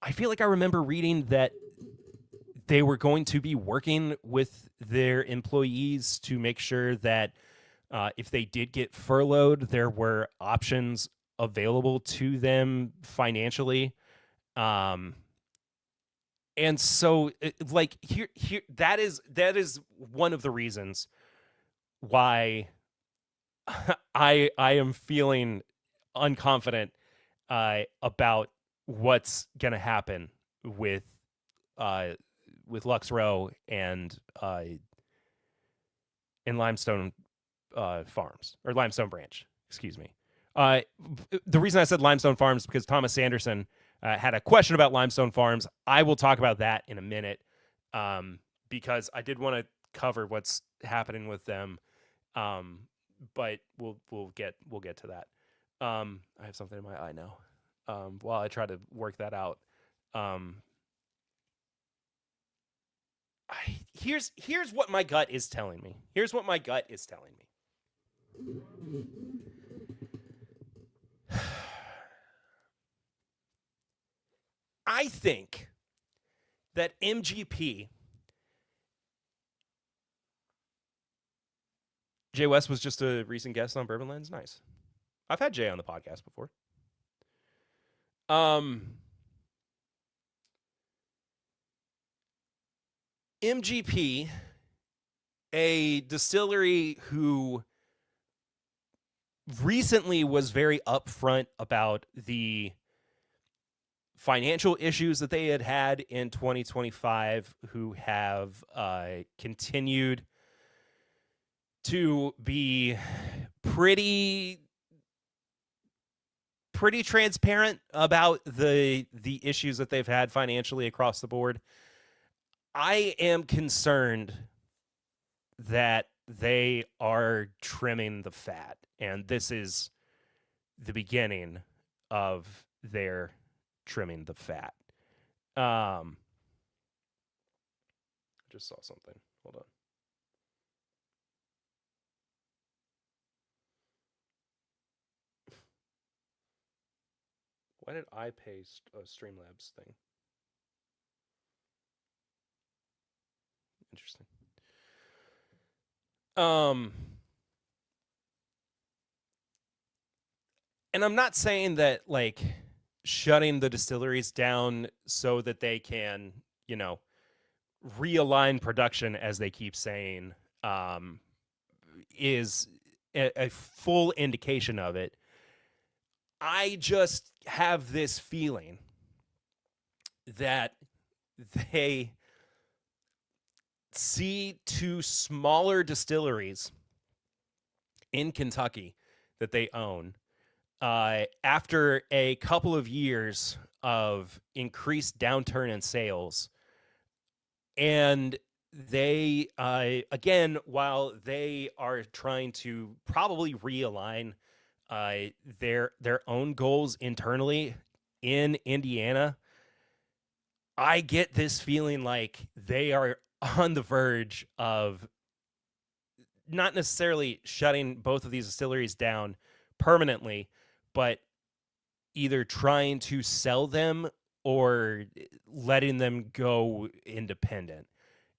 I feel like I remember reading that they were going to be working with their employees to make sure that if they did get furloughed, there were options available to them financially. And so here that is one of the reasons why I am feeling unconfident about what's gonna happen with Lux Row and in Limestone Farms, or Limestone Branch, excuse me. The reason I said Limestone Farms is because Thomas Sanderson had a question about Limestone Farms. I will talk about that in a minute, because I did want to cover what's happening with them. But we'll get to that. I have something in my eye now. While I try to work that out. Here's what my gut is telling me. I think that MGP. Jay West was just a recent guest on Bourbon Lens. Nice. I've had Jay on the podcast before. MGP, a distillery who recently was very upfront about the financial issues that they had in 2025, who have continued to be pretty transparent about the issues that they've had financially across the board. I am concerned that they are trimming the fat, and this is the beginning of their trimming the fat. I just saw something. Hold on. Why did I paste a Streamlabs thing? Interesting. And I'm not saying that like shutting the distilleries down so that they can, realign production, as they keep saying, is a full indication of it. I just have this feeling that they see two smaller distilleries in Kentucky that they own after a couple of years of increased downturn in sales. And they, again, while they are trying to probably realign their own goals internally in Indiana, I get this feeling like they are on the verge of not necessarily shutting both of these distilleries down permanently, but either trying to sell them or letting them go independent.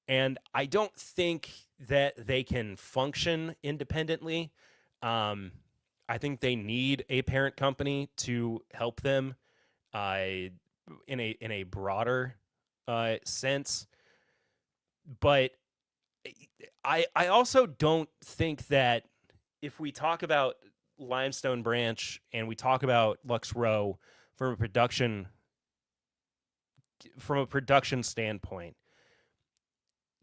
And I don't think that they can function independently. I think they need a parent company to help them in a broader sense. But I also don't think that if we talk about Limestone Branch and we talk about Lux Row from a production standpoint,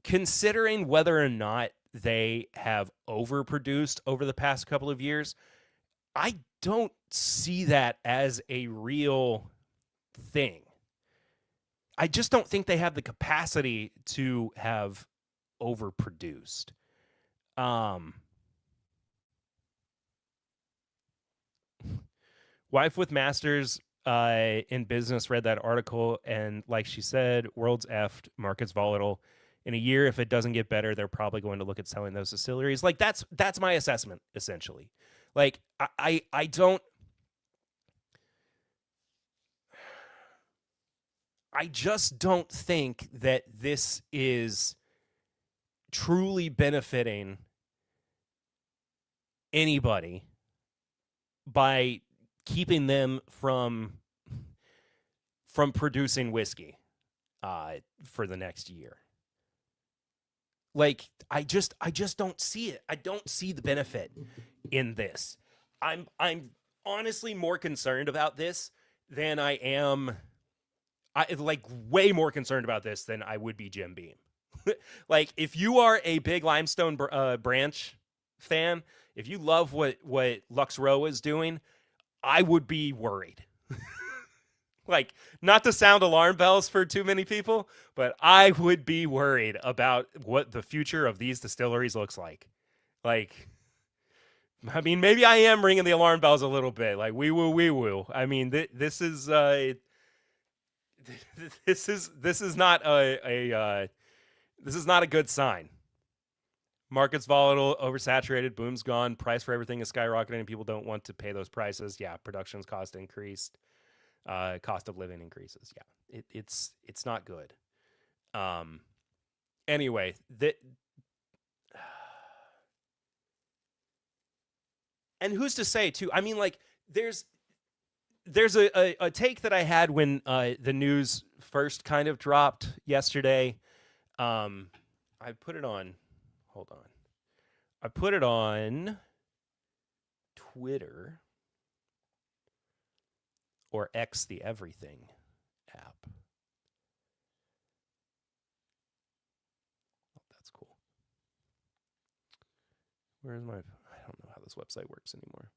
considering whether or not they have overproduced over the past couple of years, I don't see that as a real thing. I just don't think they have the capacity to have overproduced. Wife with Masters in business read that article, and like she said, world's effed, market's volatile. In a year, if it doesn't get better, they're probably going to look at selling those distilleries. Like that's my assessment, essentially. Like I don't. I just don't think that this is truly benefiting anybody by keeping them from producing whiskey for the next year. Like I just don't see it. I don't see the benefit in this. I'm honestly more concerned about this than I am. Like way more concerned about this than I would be Jim Beam. Like if you are a big Limestone Branch fan, if you love what Lux Row is doing, I would be worried. Like, not to sound alarm bells for too many people, but I would be worried about what the future of these distilleries looks like. Like, I mean, maybe I am ringing the alarm bells a little bit. Like, wee woo. I mean, this is this is not a good sign. Market's volatile, oversaturated, boom's gone, price for everything is skyrocketing, and people don't want to pay those prices. Yeah, production's cost increased, cost of living increases. Yeah, it's not good. Anyway, and who's to say too? I mean, like there's a take that I had when the news first kind of dropped yesterday. I put it on. Hold on. I put it on Twitter or X, the Everything app. Oh, that's cool. Where's my? I don't know how this website works anymore.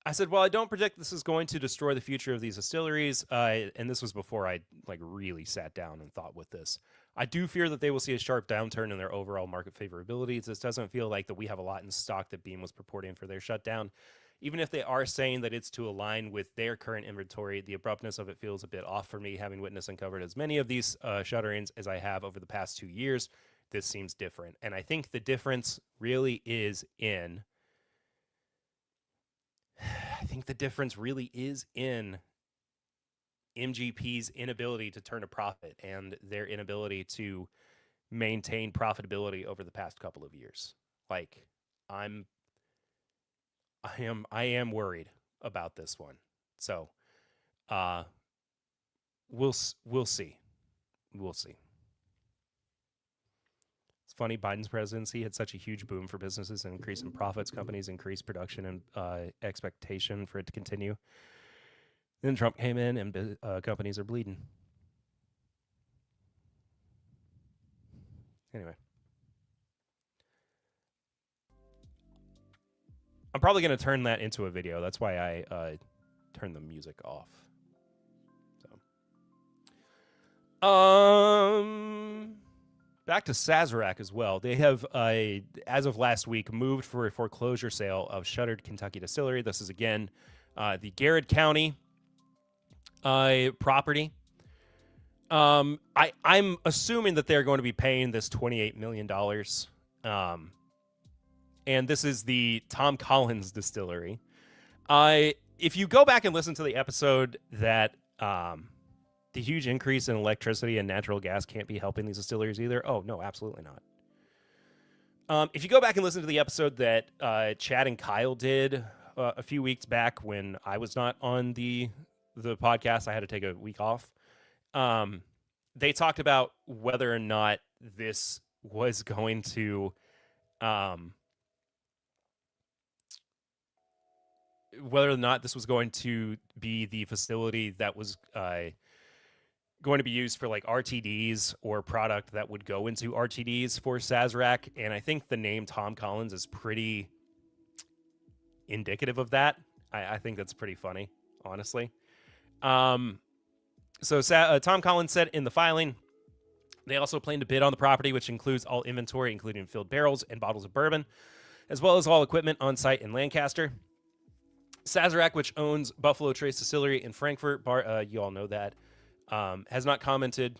I said, well, I don't predict this is going to destroy the future of these distilleries. And this was before I like really sat down and thought with this. I do fear that they will see a sharp downturn in their overall market favorability. This doesn't feel like that we have a lot in stock that Beam was purporting for their shutdown. Even if they are saying that it's to align with their current inventory, the abruptness of it feels a bit off for me, having witnessed and covered as many of these shutterings as I have over the past 2 years. This seems different. And I think the difference really is in MGP's inability to turn a profit and their inability to maintain profitability over the past couple of years. Like I am worried about this one. So, we'll see. We'll see. It's funny, Biden's presidency had such a huge boom for businesses and increase in profits. Companies increased production and expectation for it to continue. Then Trump came in and companies are bleeding. Anyway. I'm probably going to turn that into a video. That's why I turned the music off. So, back to Sazerac as well. They have, as of last week, moved for a foreclosure sale of shuttered Kentucky distillery. This is, again, the Garrett County property. I'm assuming that they're going to be paying this $28 million. And this is the Tom Collins distillery. If you go back and listen to the episode that the huge increase in electricity and natural gas can't be helping these distilleries either. Oh, no, absolutely not. If you go back and listen to the episode that Chad and Kyle did a few weeks back when I was not on the podcast, I had to take a week off. They talked about whether or not this was going to be the facility that was going to be used for like RTDs or product that would go into RTDs for Sazerac. And I think the name Tom Collins is pretty indicative of that. I think that's pretty funny, honestly. Tom Collins said in the filing, they also plan to bid on the property, which includes all inventory, including filled barrels and bottles of bourbon, as well as all equipment on site in Lancaster. Sazerac, which owns Buffalo Trace Distillery in Frankfurt, you all know that, has not commented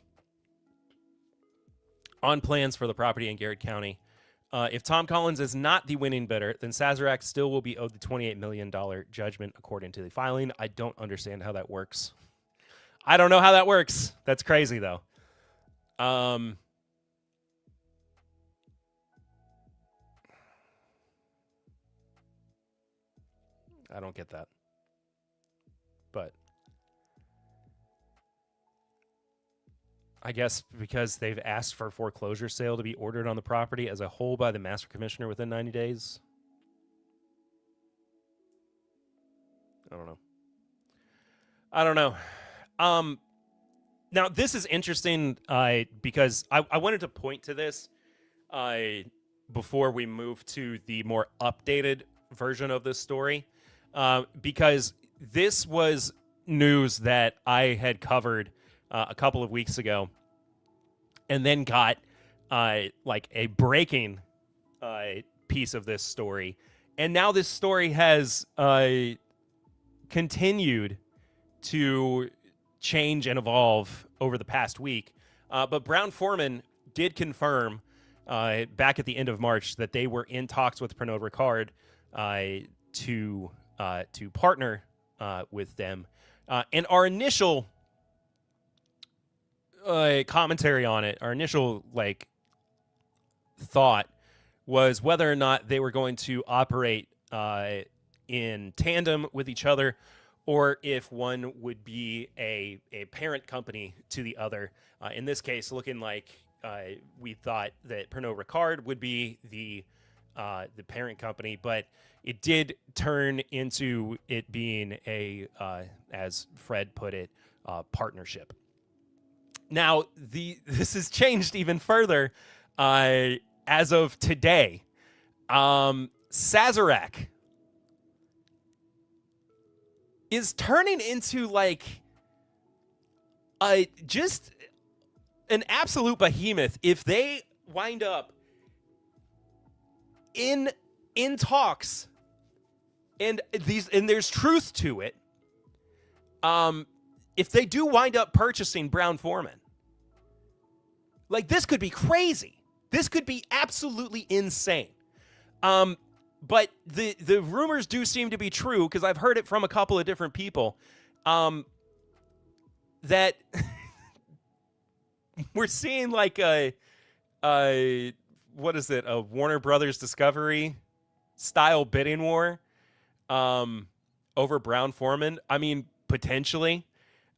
on plans for the property in Garrett County. If Tom Collins is not the winning bidder, then Sazerac still will be owed the $28 million judgment, according to the filing. I don't understand how that works. I don't know how that works. That's crazy, though. I don't get that. But I guess because they've asked for a foreclosure sale to be ordered on the property as a whole by the master commissioner within 90 days. I don't know. Now, this is interesting because I wanted to point to this before we move to the more updated version of this story. Because this was news that I had covered a couple of weeks ago and then got like a breaking piece of this story. And now this story has continued to change and evolve over the past week. But Brown-Forman did confirm back at the end of March that they were in talks with Pernod Ricard to partner with them. And our initial commentary on it, our initial thought was whether or not they were going to operate in tandem with each other, or if one would be a parent company to the other. In this case, looking like we thought that Pernod Ricard would be the parent company, but it did turn into it being a, as Fred put it, partnership. Now, this has changed even further as of today. Sazerac is turning into just an absolute behemoth if they wind up in talks, and there's truth to it. If they do wind up purchasing Brown-Forman, this could be crazy. This could be absolutely insane. But the rumors do seem to be true, because I've heard it from a couple of different people, that we're seeing what is it, a Warner Brothers Discovery style bidding war over Brown-Forman. I mean, potentially.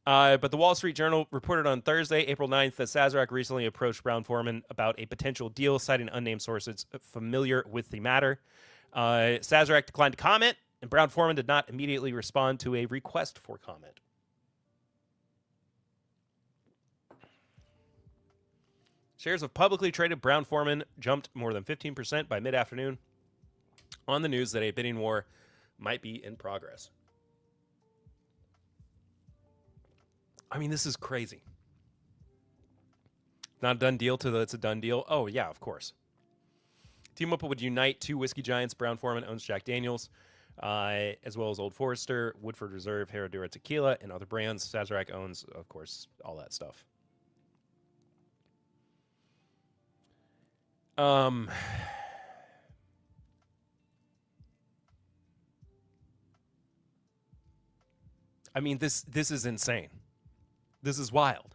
But the Wall Street Journal reported on Thursday, April 9th, that Sazerac recently approached Brown-Forman about a potential deal, citing unnamed sources familiar with the matter. Sazerac declined to comment, and Brown-Forman did not immediately respond to a request for comment. Shares of publicly traded Brown-Forman jumped more than 15% by mid-afternoon on the news that a bidding war might be in progress. I mean, this is crazy. Not a done deal till it's a done deal. Oh, yeah, of course. Team up would unite two whiskey giants. Brown-Forman owns Jack Daniels, as well as Old Forester, Woodford Reserve, Herradura Tequila, and other brands. Sazerac owns, of course, all that stuff. I mean, this is insane. This is wild.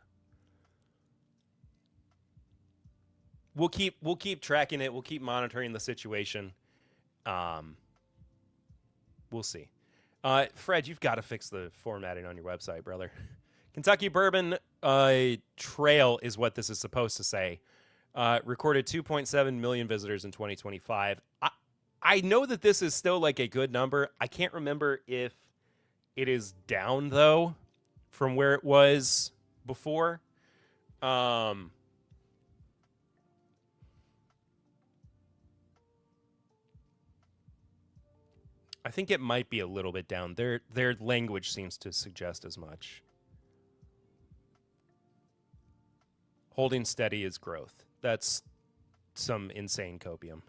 We'll keep tracking it. We'll keep monitoring the situation. We'll see. Fred, you've got to fix the formatting on your website, brother. Kentucky Bourbon Trail is what this is supposed to say. Recorded 2.7 million visitors in 2025. I know that this is still like a good number. I can't remember if it is down though from where it was before. I think it might be a little bit down. Their language seems to suggest as much. Holding steady is growth. That's some insane copium.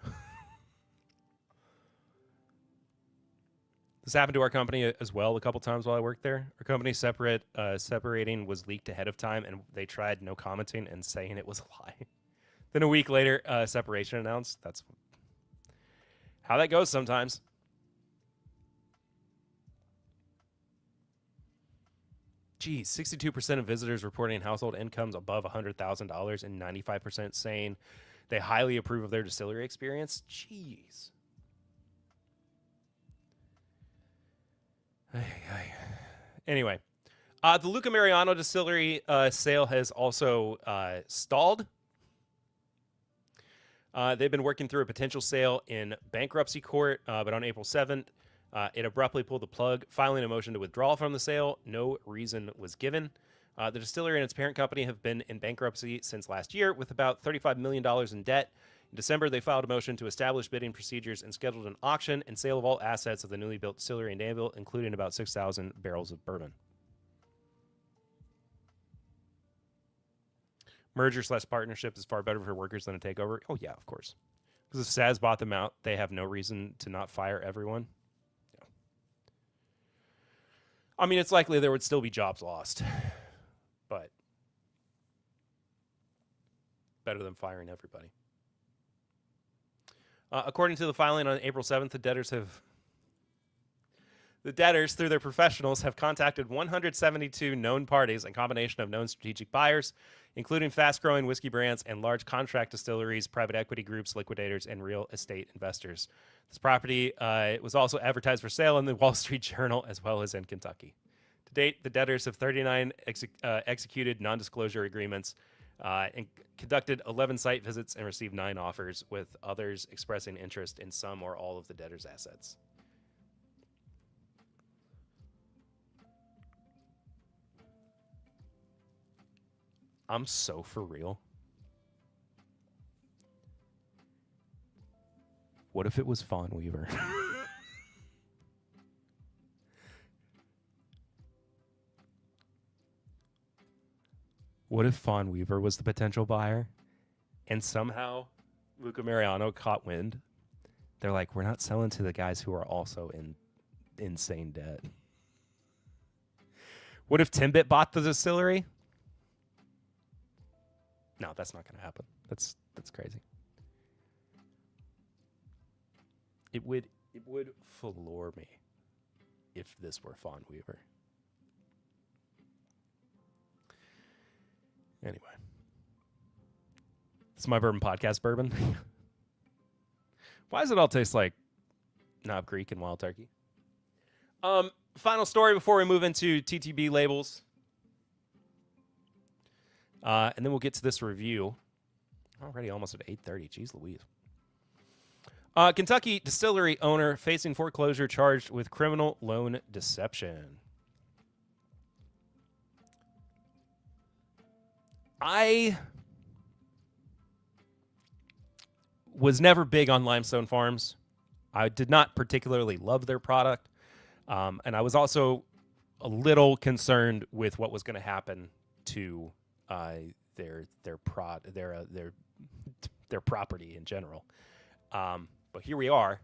This happened to our company as well a couple times while I worked there. Our company separating was leaked ahead of time, and they tried no commenting and saying it was a lie. Then a week later, separation announced. That's how that goes sometimes. Geez, 62% of visitors reporting household incomes above $100,000 and 95% saying they highly approve of their distillery experience. Jeez. Anyway, the Luca Mariano distillery sale has also stalled. They've been working through a potential sale in bankruptcy court, but on April 7th, it abruptly pulled the plug, filing a motion to withdraw from the sale. No reason was given. The distillery and its parent company have been in bankruptcy since last year with about $35 million in debt. In December, they filed a motion to establish bidding procedures and scheduled an auction and sale of all assets of the newly built distillery in Danville, including about 6,000 barrels of bourbon. Merger/partnership is far better for workers than a takeover. Oh, yeah, of course. Because if Saz bought them out, they have no reason to not fire everyone. Yeah. I mean, it's likely there would still be jobs lost, but better than firing everybody. According to the filing on April 7th, the debtors, through their professionals, have contacted 172 known parties, a combination of known strategic buyers, including fast-growing whiskey brands and large contract distilleries, private equity groups, liquidators, and real estate investors. This property was also advertised for sale in the Wall Street Journal as well as in Kentucky. To date, the debtors have 39 executed non-disclosure agreements and conducted 11 site visits and received 9 offers, with others expressing interest in some or all of the debtors' assets. I'm so for real. What if it was Fawn Weaver? What if Fawn Weaver was the potential buyer and somehow Luca Mariano caught wind? They're like, we're not selling to the guys who are also in insane debt. What if Timbit bought the distillery? No, that's not going to happen. That's crazy. It would floor me if this were Fawn Weaver. Anyway, it's my Bourbon Podcast bourbon. Why does it all taste like Knob Creek and Wild Turkey? Final story before we move into TTB labels. And then we'll get to this review. Already almost at 8:30. Jeez Louise. Kentucky distillery owner facing foreclosure charged with criminal loan deception. I was never big on Limestone Farms. I did not particularly love their product. And I was also a little concerned with what was going to happen to their property in general. But here we are.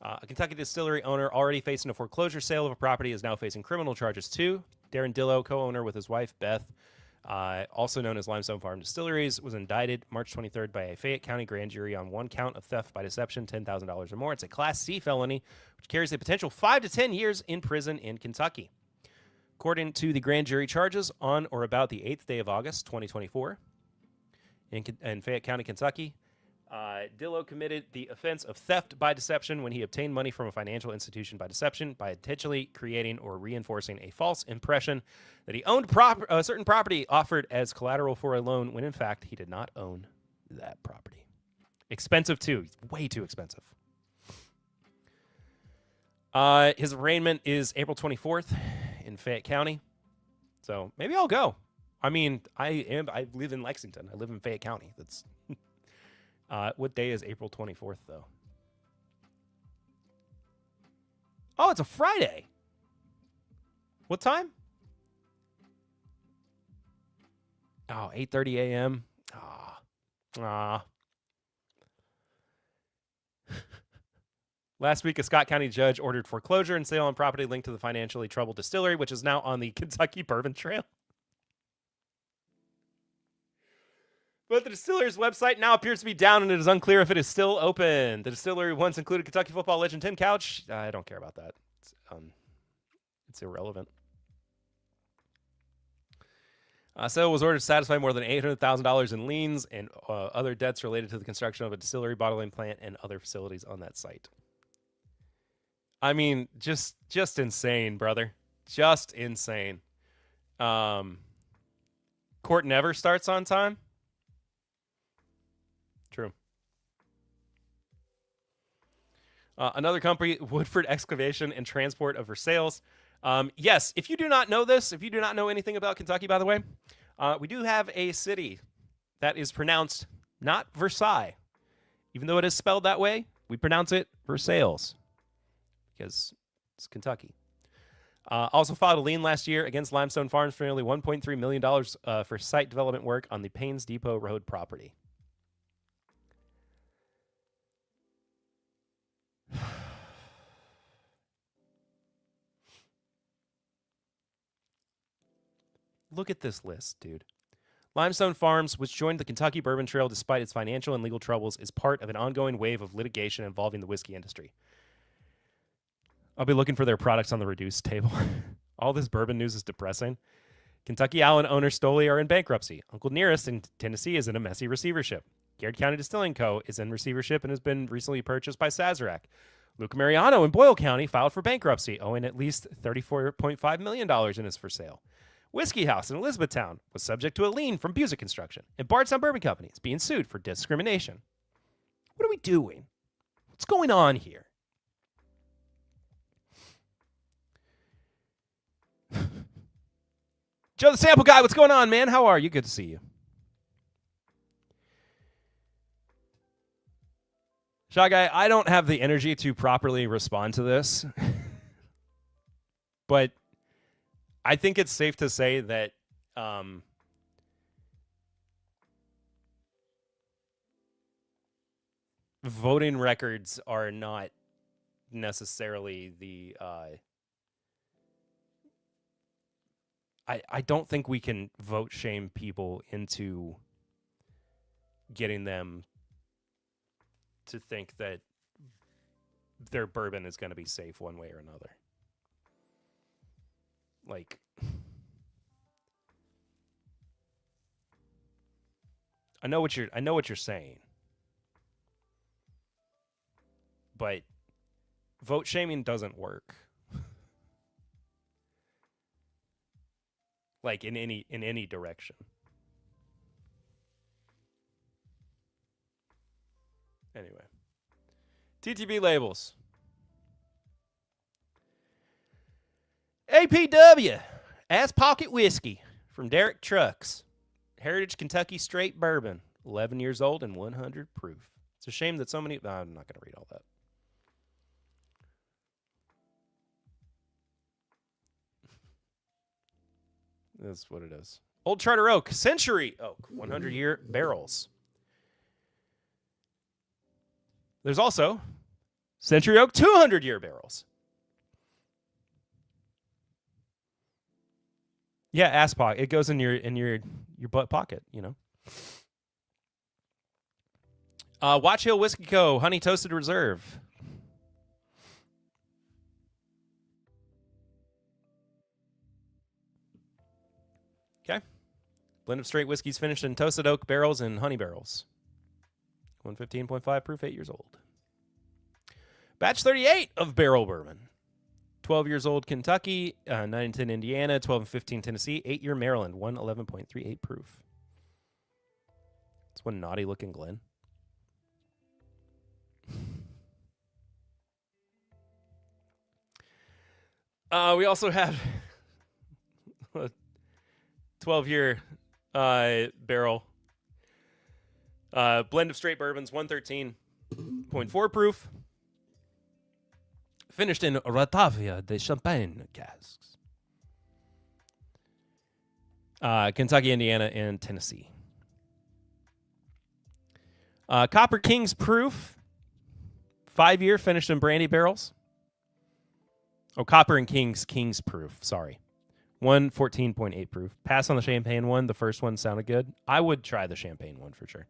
A Kentucky distillery owner already facing a foreclosure sale of a property is now facing criminal charges too. Darren Dillow, co-owner with his wife Beth, also known as Limestone Farm Distilleries, was indicted March 23rd by a Fayette County grand jury on one count of theft by deception, $10,000 or more. It's a Class C felony, which carries the potential 5 to 10 years in prison in Kentucky. According to the grand jury charges, on or about the 8th day of August, 2024, in Fayette County, Kentucky, Dillow committed the offense of theft by deception when he obtained money from a financial institution by deception by intentionally creating or reinforcing a false impression that he owned a certain property offered as collateral for a loan when in fact he did not own that property. Expensive too. Way too expensive. His arraignment is April 24th in Fayette County. So maybe I'll go. I mean, I live in Lexington. I live in Fayette County. That's what day is April 24th, though? Oh, it's a Friday. What time? Oh, 8:30 a.m. Last week, a Scott County judge ordered foreclosure and sale on property linked to the financially troubled distillery, which is now on the Kentucky Bourbon Trail. But the distillery's website now appears to be down, and it is unclear if it is still open. The distillery once included Kentucky football legend Tim Couch. I don't care about that. It's irrelevant. Sale was ordered to satisfy more than $800,000 in liens and other debts related to the construction of a distillery, bottling plant, and other facilities on that site. I mean, just insane, brother. Just insane. Court never starts on time. True. Another company, Woodford Excavation and Transport of Versailles. Yes, if you do not know this, if you do not know anything about Kentucky, by the way, we do have a city that is pronounced not Versailles. Even though it is spelled that way, we pronounce it Versailles because it's Kentucky. Also filed a lien last year against Limestone Farms for nearly $1.3 million for site development work on the Paynes Depot Road property. Look at this list, dude. Limestone Farms, which joined the Kentucky Bourbon Trail despite its financial and legal troubles, is part of an ongoing wave of litigation involving the whiskey industry. I'll be looking for their products on the reduced table. All this bourbon news is depressing. Kentucky Allen owner Stoli are in bankruptcy. Uncle Nearest in Tennessee is in a messy receivership. Garrett County Distilling Co. is in receivership and has been recently purchased by Sazerac. Luke Mariano in Boyle County filed for bankruptcy, owing at least $34.5 million and is for sale. Whiskey House in Elizabethtown was subject to a lien from Busick Construction, and Bardstown Bourbon Company is being sued for discrimination. What are we doing? What's going on here? Joe the Sample Guy, what's going on, man? How are you? Good to see you. Shy Guy, I don't have the energy to properly respond to this. But I think it's safe to say that voting records are not necessarily the... I don't think we can vote shame people into getting them to think that their bourbon is going to be safe one way or another. Like, I know what you're saying, but vote shaming doesn't work. Like in any direction. Anyway. TTB labels. APW. Ass Pocket Whiskey from Derek Trucks. Heritage Kentucky Straight Bourbon. 11 years old and 100 proof. It's a shame that so many... I'm not going to read all that. That's what it is. Old Charter Oak. Century Oak. 100-year barrels. There's also Century Oak 200-year barrels. Yeah, ass pocket. It goes in your butt pocket, you know. Watch Hill Whiskey Co. Honey Toasted Reserve. Okay. Blend of straight whiskeys finished in toasted oak barrels and honey barrels. 115.5 proof, 8 years old. Batch 38 of barrel bourbon. 12 years old Kentucky, 9 and 10 Indiana, 12 and 15 Tennessee, 8-year Maryland, 111.38 proof. It's one naughty looking Glen. We also have a 12-year barrel. Blend of straight bourbons, 113.4 proof. Finished in Ratavia de Champagne casks. Kentucky, Indiana, and Tennessee. Copper King's proof. 5-year finished in brandy barrels. Oh, Copper and King's proof. Sorry. 114.8 proof. Pass on the champagne one. The first one sounded good. I would try the champagne one for sure.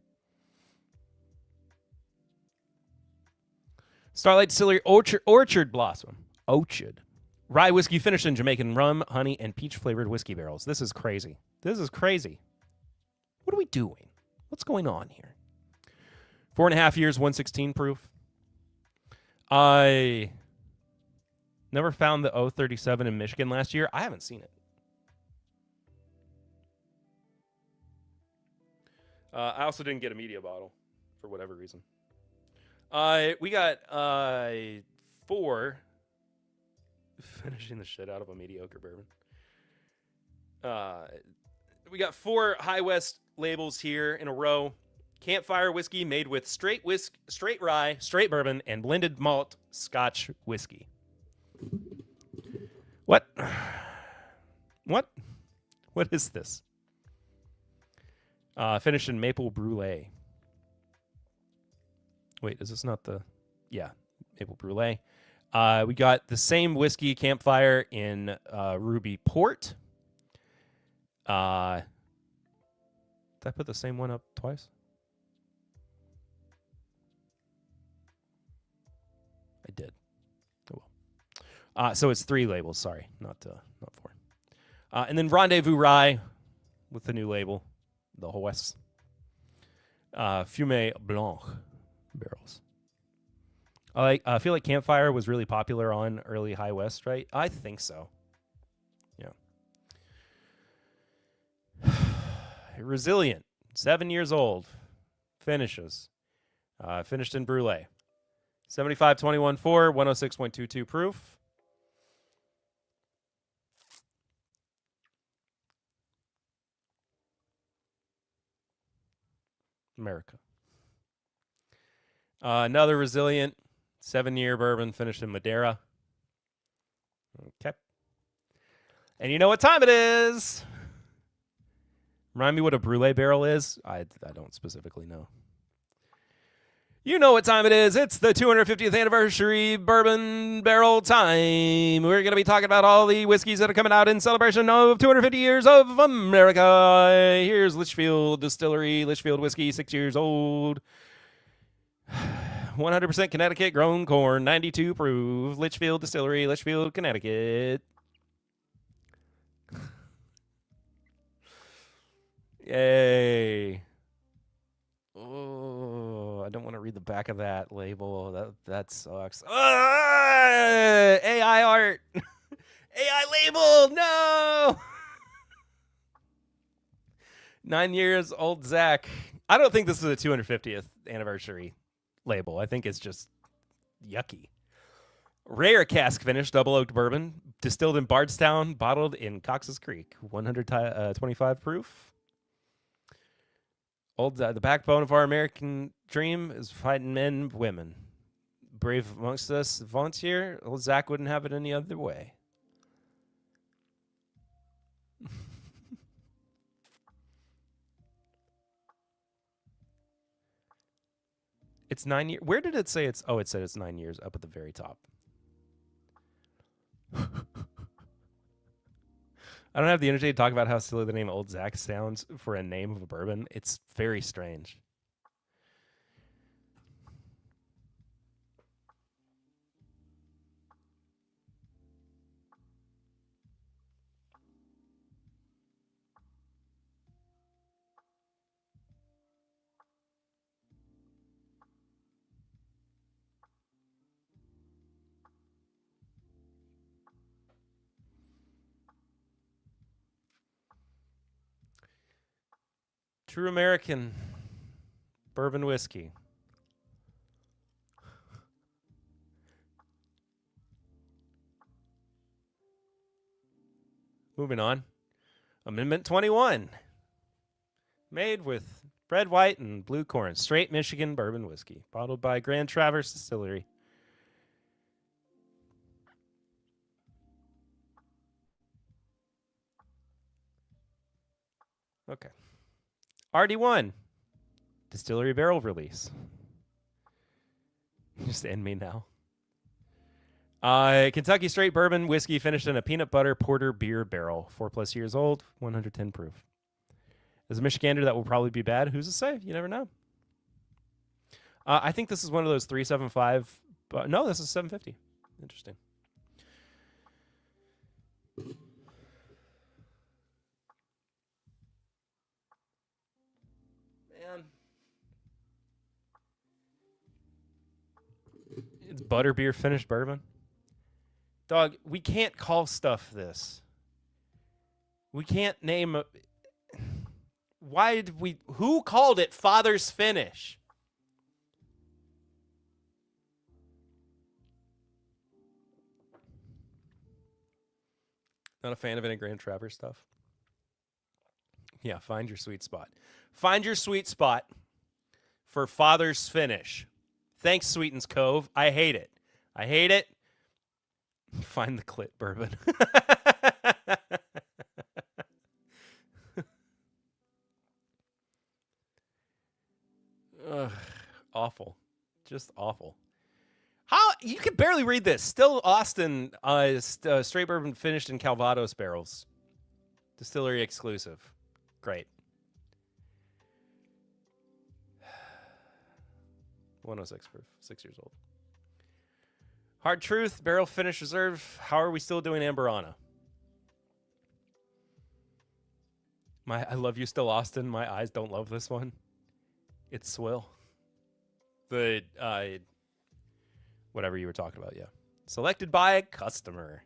Starlight Distillery Orchard Blossom. Orchard. Rye whiskey finished in Jamaican rum, honey, and peach-flavored whiskey barrels. This is crazy. This is crazy. What are we doing? What's going on here? 4.5 years, 116 proof. I never found the 037 in Michigan last year. I haven't seen it. I also didn't get a media bottle for whatever reason. We got 4 finishing the shit out of a mediocre bourbon. We got 4 High West labels here in a row. Campfire whiskey made with straight rye, straight bourbon, and blended malt Scotch whiskey. What? What is this? Finished in maple brulee. Wait, is this not the... Yeah, maple brulee. We got the same whiskey, Campfire, in Ruby Port. Did I put the same one up twice? I did. Oh well. So it's 3 labels. Sorry, not 4. And then Rendezvous Rye with the new label, the whole West. Fumé Blanc barrels. I feel like Campfire was really popular on early High West, right? I think so. Yeah. Resilient, 7 years old, finishes. Finished in Brulee. 75-21-4, 106.22 proof. America. Another Resilient, 7-year bourbon finished in Madeira. Okay. And you know what time it is. Remind me what a Brulee barrel is? I don't specifically know. You know what time it is. It's the 250th anniversary bourbon barrel time. We're going to be talking about all the whiskeys that are coming out in celebration of 250 years of America. Here's Litchfield Distillery, Litchfield whiskey, 6 years old. 100% Connecticut grown corn, 92 proof. Litchfield Distillery, Litchfield, Connecticut. Yay. Oh, I don't want to read the back of that label. That sucks. AI art. AI label. No. 9 years old Zach. I don't think this is a 250th anniversary label. I think it's just yucky. Rare cask finish double oaked bourbon, distilled in Bardstown, bottled in Cox's Creek, 125 proof. The backbone of our American dream is fighting men and women. Brave amongst us, volunteer. Old Zach wouldn't have it any other way. It's 9 years. Where did it say it's? Oh, it said it's 9 years up at the very top. I don't have the energy to talk about how silly the name Old Zach sounds for a name of a bourbon. It's very strange. True American bourbon whiskey. Moving on. Amendment 21. Made with red, white, and blue corn. Straight Michigan bourbon whiskey. Bottled by Grand Traverse Distillery. Okay. RD1. Distillery barrel release. Just end me now. Kentucky straight bourbon whiskey finished in a peanut butter porter beer barrel. 4+ years old, 110 proof. As a Michigander, that will probably be bad. Who's to say? You never know. I think this is one of those 375. No, this is 750. Interesting. Man. It's butterbeer finished bourbon. Dog, we can't call stuff this. We can't name a... Why did we... Who called it Father's Finish? Not a fan of any Grand Traverse stuff. Yeah, find your sweet spot. Find your sweet spot for Father's Finish. Thanks, Sweetens Cove. I hate it. I hate it. Find the clit bourbon. Ugh, awful. Just awful. How you can barely read this. Still Austin straight bourbon finished in Calvados barrels. Distillery exclusive. Great. 106 proof. 6 years old. Hard Truth, barrel finish reserve. How are we still doing Amberana? I love you still, Austin. My eyes don't love this one. It's swill. The whatever you were talking about, yeah. Selected by a customer.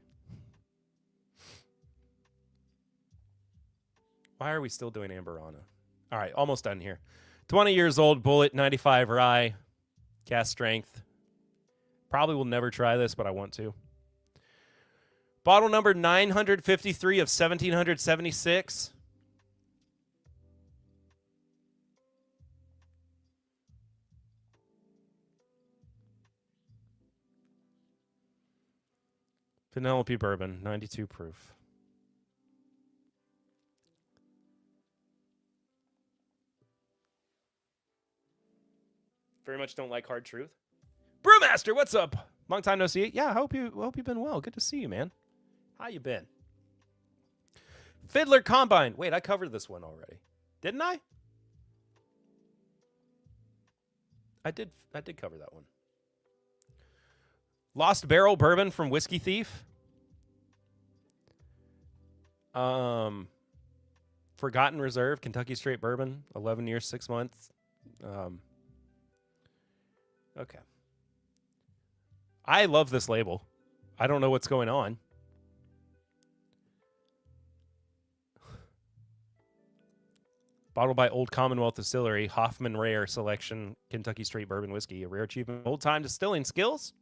Why are we still doing Amberana? All right, almost done here. 20 years old, Bullet, 95 rye, cast strength. Probably will never try this, but I want to. Bottle number 953 of 1776. Penelope Bourbon, 92 proof. Very much don't like Hard Truth. Brewmaster, what's up? Long time no see. Yeah, I hope you've been well. Good to see you, man. How you been? Fiddler Combine. Wait, I covered this one already. Didn't I? I did cover that one. Lost Barrel Bourbon from Whiskey Thief. Forgotten Reserve, Kentucky Straight Bourbon, 11 years, 6 months. Okay. I love this label. I don't know what's going on. Bottled by Old Commonwealth Distillery, Hoffman Rare Selection Kentucky Straight Bourbon Whiskey, a rare achievement of old-time distilling skills.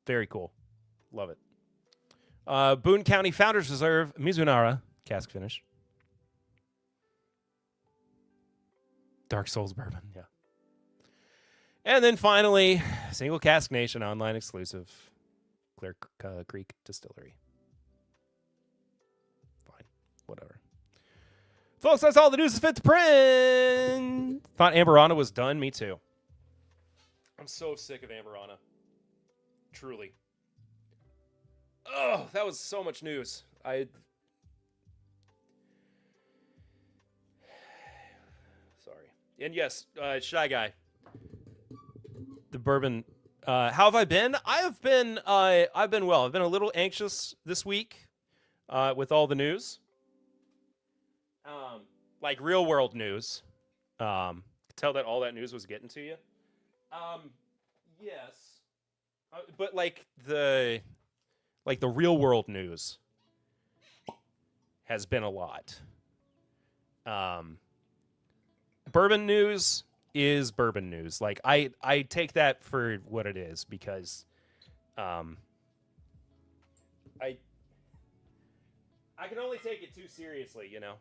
Very cool. Love it. Boone County Founders Reserve Mizunara cask finish. Dark Souls bourbon, yeah. And then finally, Single Cask Nation online exclusive, Clear Creek Distillery. Fine, whatever. Folks, that's all the news is fit to print. Thought Amberana was done. Me too. I'm so sick of Amberana. Truly. Oh, that was so much news. Sorry. And yes, Shy Guy. The bourbon. How have I been? I've been well. I've been a little anxious this week with all the news. Like real world news. Tell that all that news was getting to you. Yes. But like the real world news has been a lot. Bourbon news is bourbon news. Like I take that for what it is because I can only take it too seriously, you know.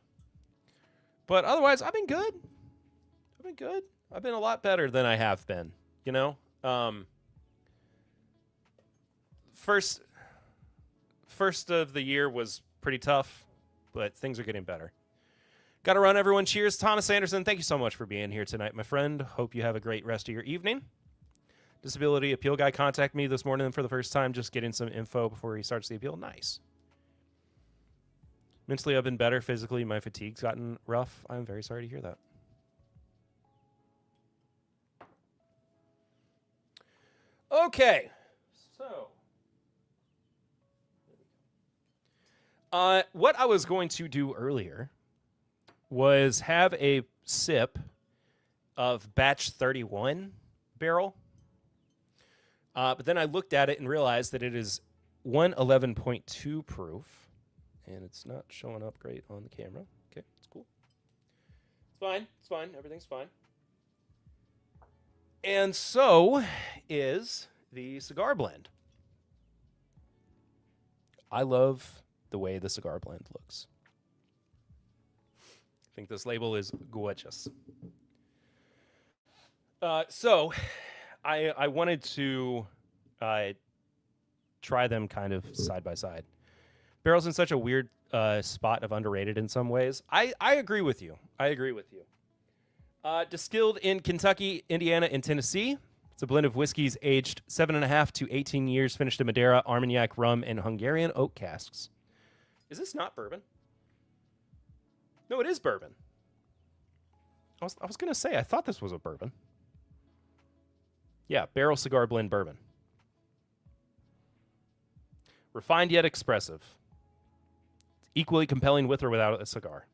But otherwise, I've been good. I've been a lot better than I have been, you know. First of the year was pretty tough, but things are getting better. Got to run, everyone. Cheers. Thomas Anderson, thank you so much for being here tonight, my friend. Hope you have a great rest of your evening. Disability appeal guy contacted me this morning for the first time, just getting some info before he starts the appeal. Nice. Mentally, I've been better. Physically, my fatigue's gotten rough. I'm very sorry to hear that. Okay. So, what I was going to do earlier was have a sip of batch 31 barrel. But then I looked at it and realized that it is 111.2 proof. And it's not showing up great on the camera. Okay, it's cool. It's fine. Everything's fine. And so is the cigar blend. I love the way the cigar blend looks. I think this label is gorgeous. So I wanted to try them kind of side by side. Barrel's in such a weird spot of underrated in some ways. I agree with you. Distilled in Kentucky, Indiana, and Tennessee. It's a blend of whiskeys aged 7.5 to 18 years, finished in Madeira, Armagnac, rum, and Hungarian oak casks. Is this not bourbon? No, it is bourbon. I was going to say, I thought this was a bourbon. Yeah, barrel cigar blend bourbon. Refined yet expressive. Equally compelling with or without a cigar.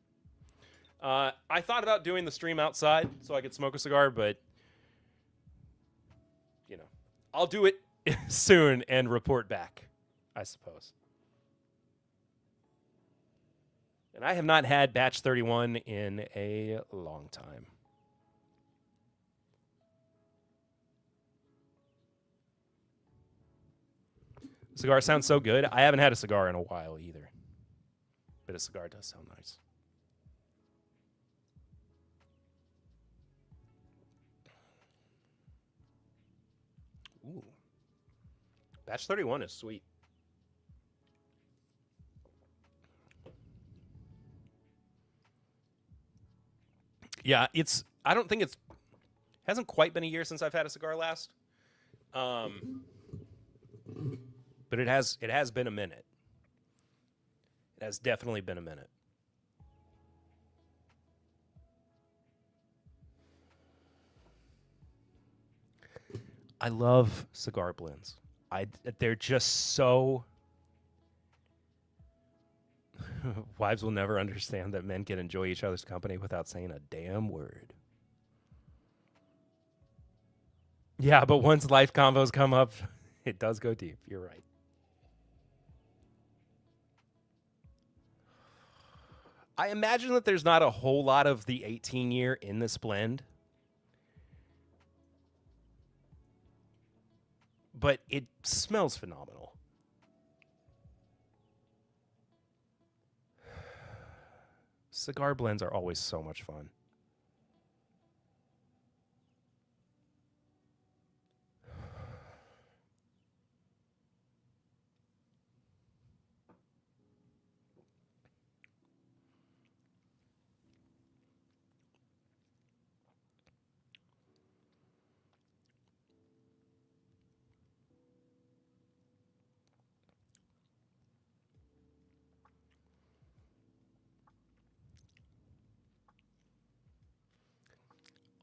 I thought about doing the stream outside so I could smoke a cigar, but, you know, I'll do it soon and report back, I suppose. And I have not had batch 31 in a long time. Cigar sounds so good. I haven't had a cigar in a while either. But a cigar does sound nice. Ooh. Batch 31 is sweet. Yeah, I don't think hasn't quite been a year since I've had a cigar last. But it has been a minute. It has definitely been a minute. I love cigar blends. They're just so... Wives will never understand that men can enjoy each other's company without saying a damn word. Yeah, but once life combos come up, it does go deep. You're right. I imagine that there's not a whole lot of the 18 year in this blend. But it smells phenomenal. Cigar blends are always so much fun.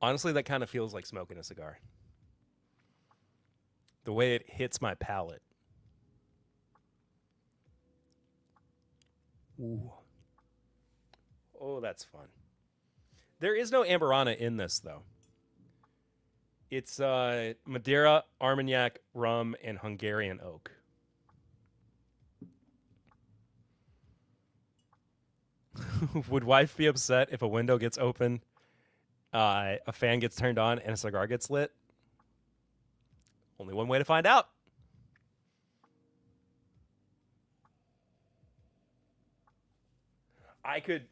Honestly, that kind of feels like smoking a cigar. The way it hits my palate. Ooh. Oh, that's fun. There is no Amberana in this, though. It's Madeira, Armagnac, rum, and Hungarian oak. Would wife be upset if a window gets open, a fan gets turned on, and a cigar gets lit? Only one way to find out. I could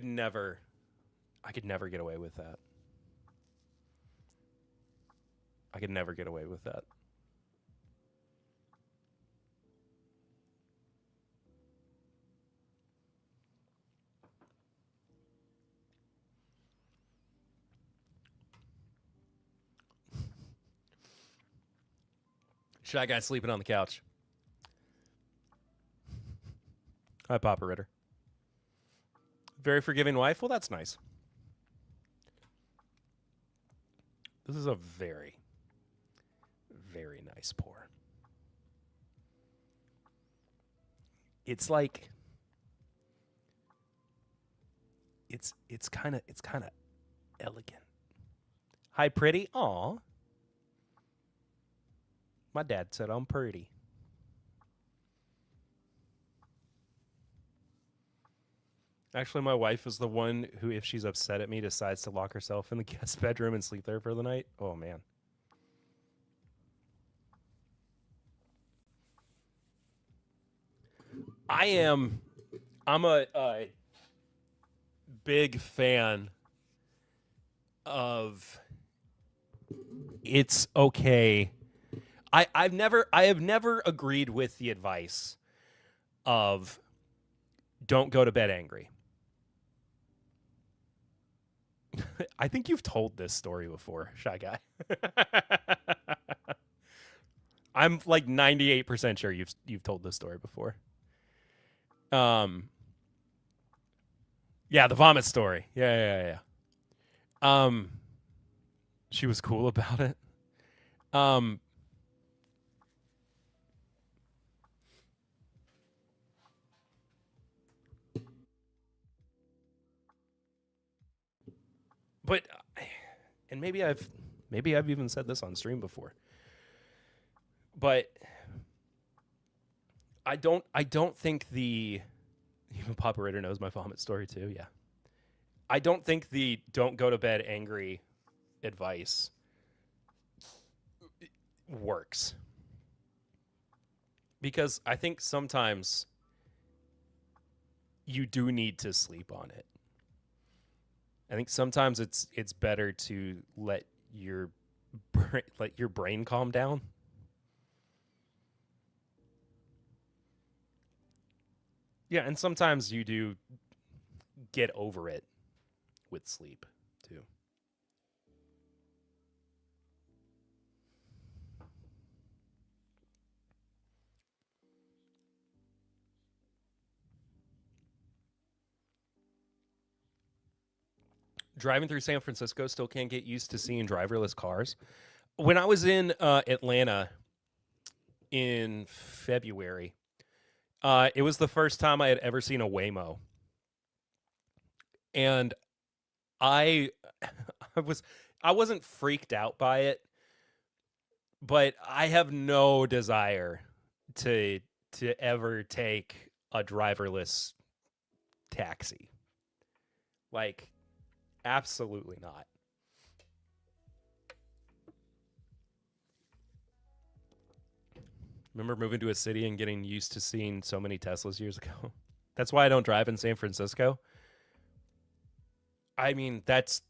never get away with that. I could never get away with that. Shy guy sleeping on the couch. Hi, Papa Ritter. Very forgiving wife? Well, that's nice. This is a very, very nice pour. It's like it's kind of elegant. Hi, pretty. Aw. My dad said I'm pretty. Actually, my wife is the one who, if she's upset at me, decides to lock herself in the guest bedroom and sleep there for the night. Oh, man. I'm a big fan of it's okay. I have never agreed with the advice of don't go to bed angry. I think you've told this story before, Shy Guy. I'm like 98% sure you've told this story before. Yeah, the vomit story. Yeah. She was cool about it. But, and maybe I've even said this on stream before, but I don't think even Papa Ritter knows my vomit story too. Yeah. I don't think the don't go to bed angry advice works, because I think sometimes you do need to sleep on it. I think sometimes it's better to let your brain calm down. Yeah, and sometimes you do get over it with sleep too. Driving through San Francisco, still can't get used to seeing driverless cars. When I was in Atlanta in February, it was the first time I had ever seen a Waymo, and I wasn't freaked out by it, but I have no desire to ever take a driverless taxi. Like, absolutely not. Remember moving to a city and getting used to seeing so many Teslas years ago? That's why I don't drive in San Francisco. I mean, that's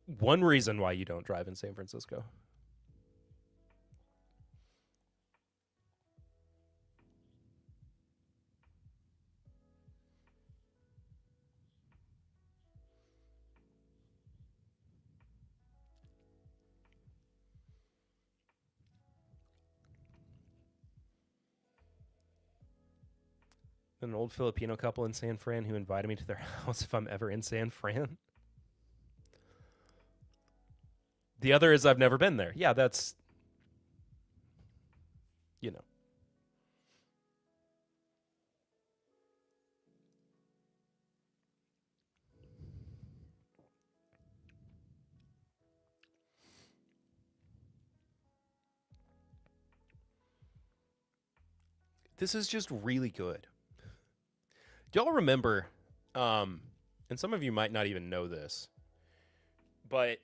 one reason why you don't drive in San Francisco. An old Filipino couple in San Fran who invited me to their house if I'm ever in San Fran. The other is I've never been there. Yeah, that's, you know. This is just really good. Do y'all remember, and some of you might not even know this, but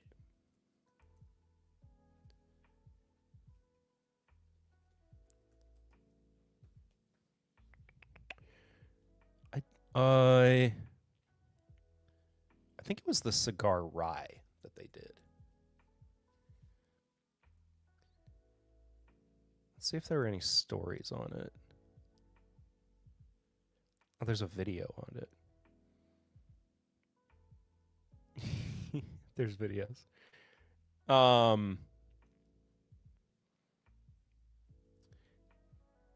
I think it was the cigar rye that they did. Let's see if there were any stories on it. Oh, there's a video on it. There's videos.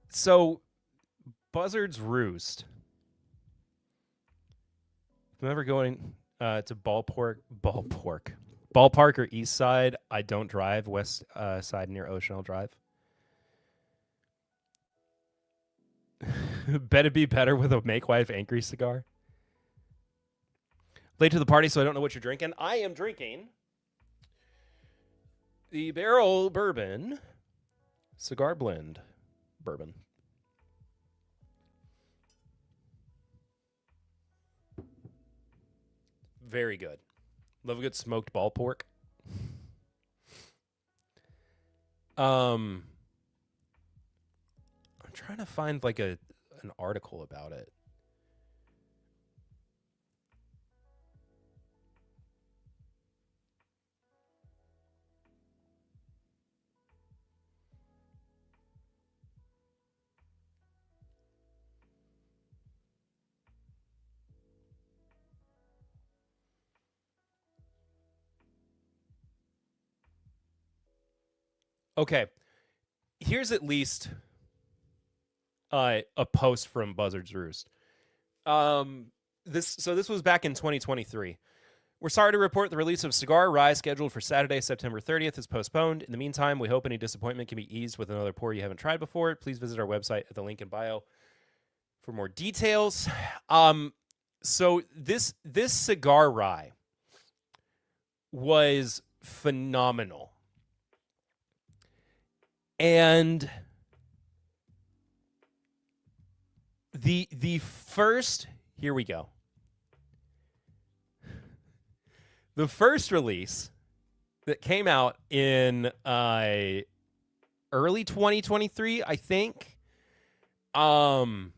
So Buzzard's Roost. Remember going to Ballpark or East Side? I don't drive. West Side near Oceanel Drive. Better be better with a Make Wife Angry cigar. Late to the party, so I don't know what you're drinking. I am drinking the Barrel Bourbon Cigar Blend Bourbon. Very good. Love a good smoked ball pork. I'm trying to find like an article about it. Okay. Here's at least a post from Buzzard's Roost. This was back in 2023. We're sorry to report the release of Cigar Rye scheduled for Saturday, September 30th is postponed. In the meantime, we hope any disappointment can be eased with another pour you haven't tried before. Please visit our website at the link in bio for more details. So this Cigar Rye was phenomenal. And the first, here we go. The first release that came out in early 2023, I think, followed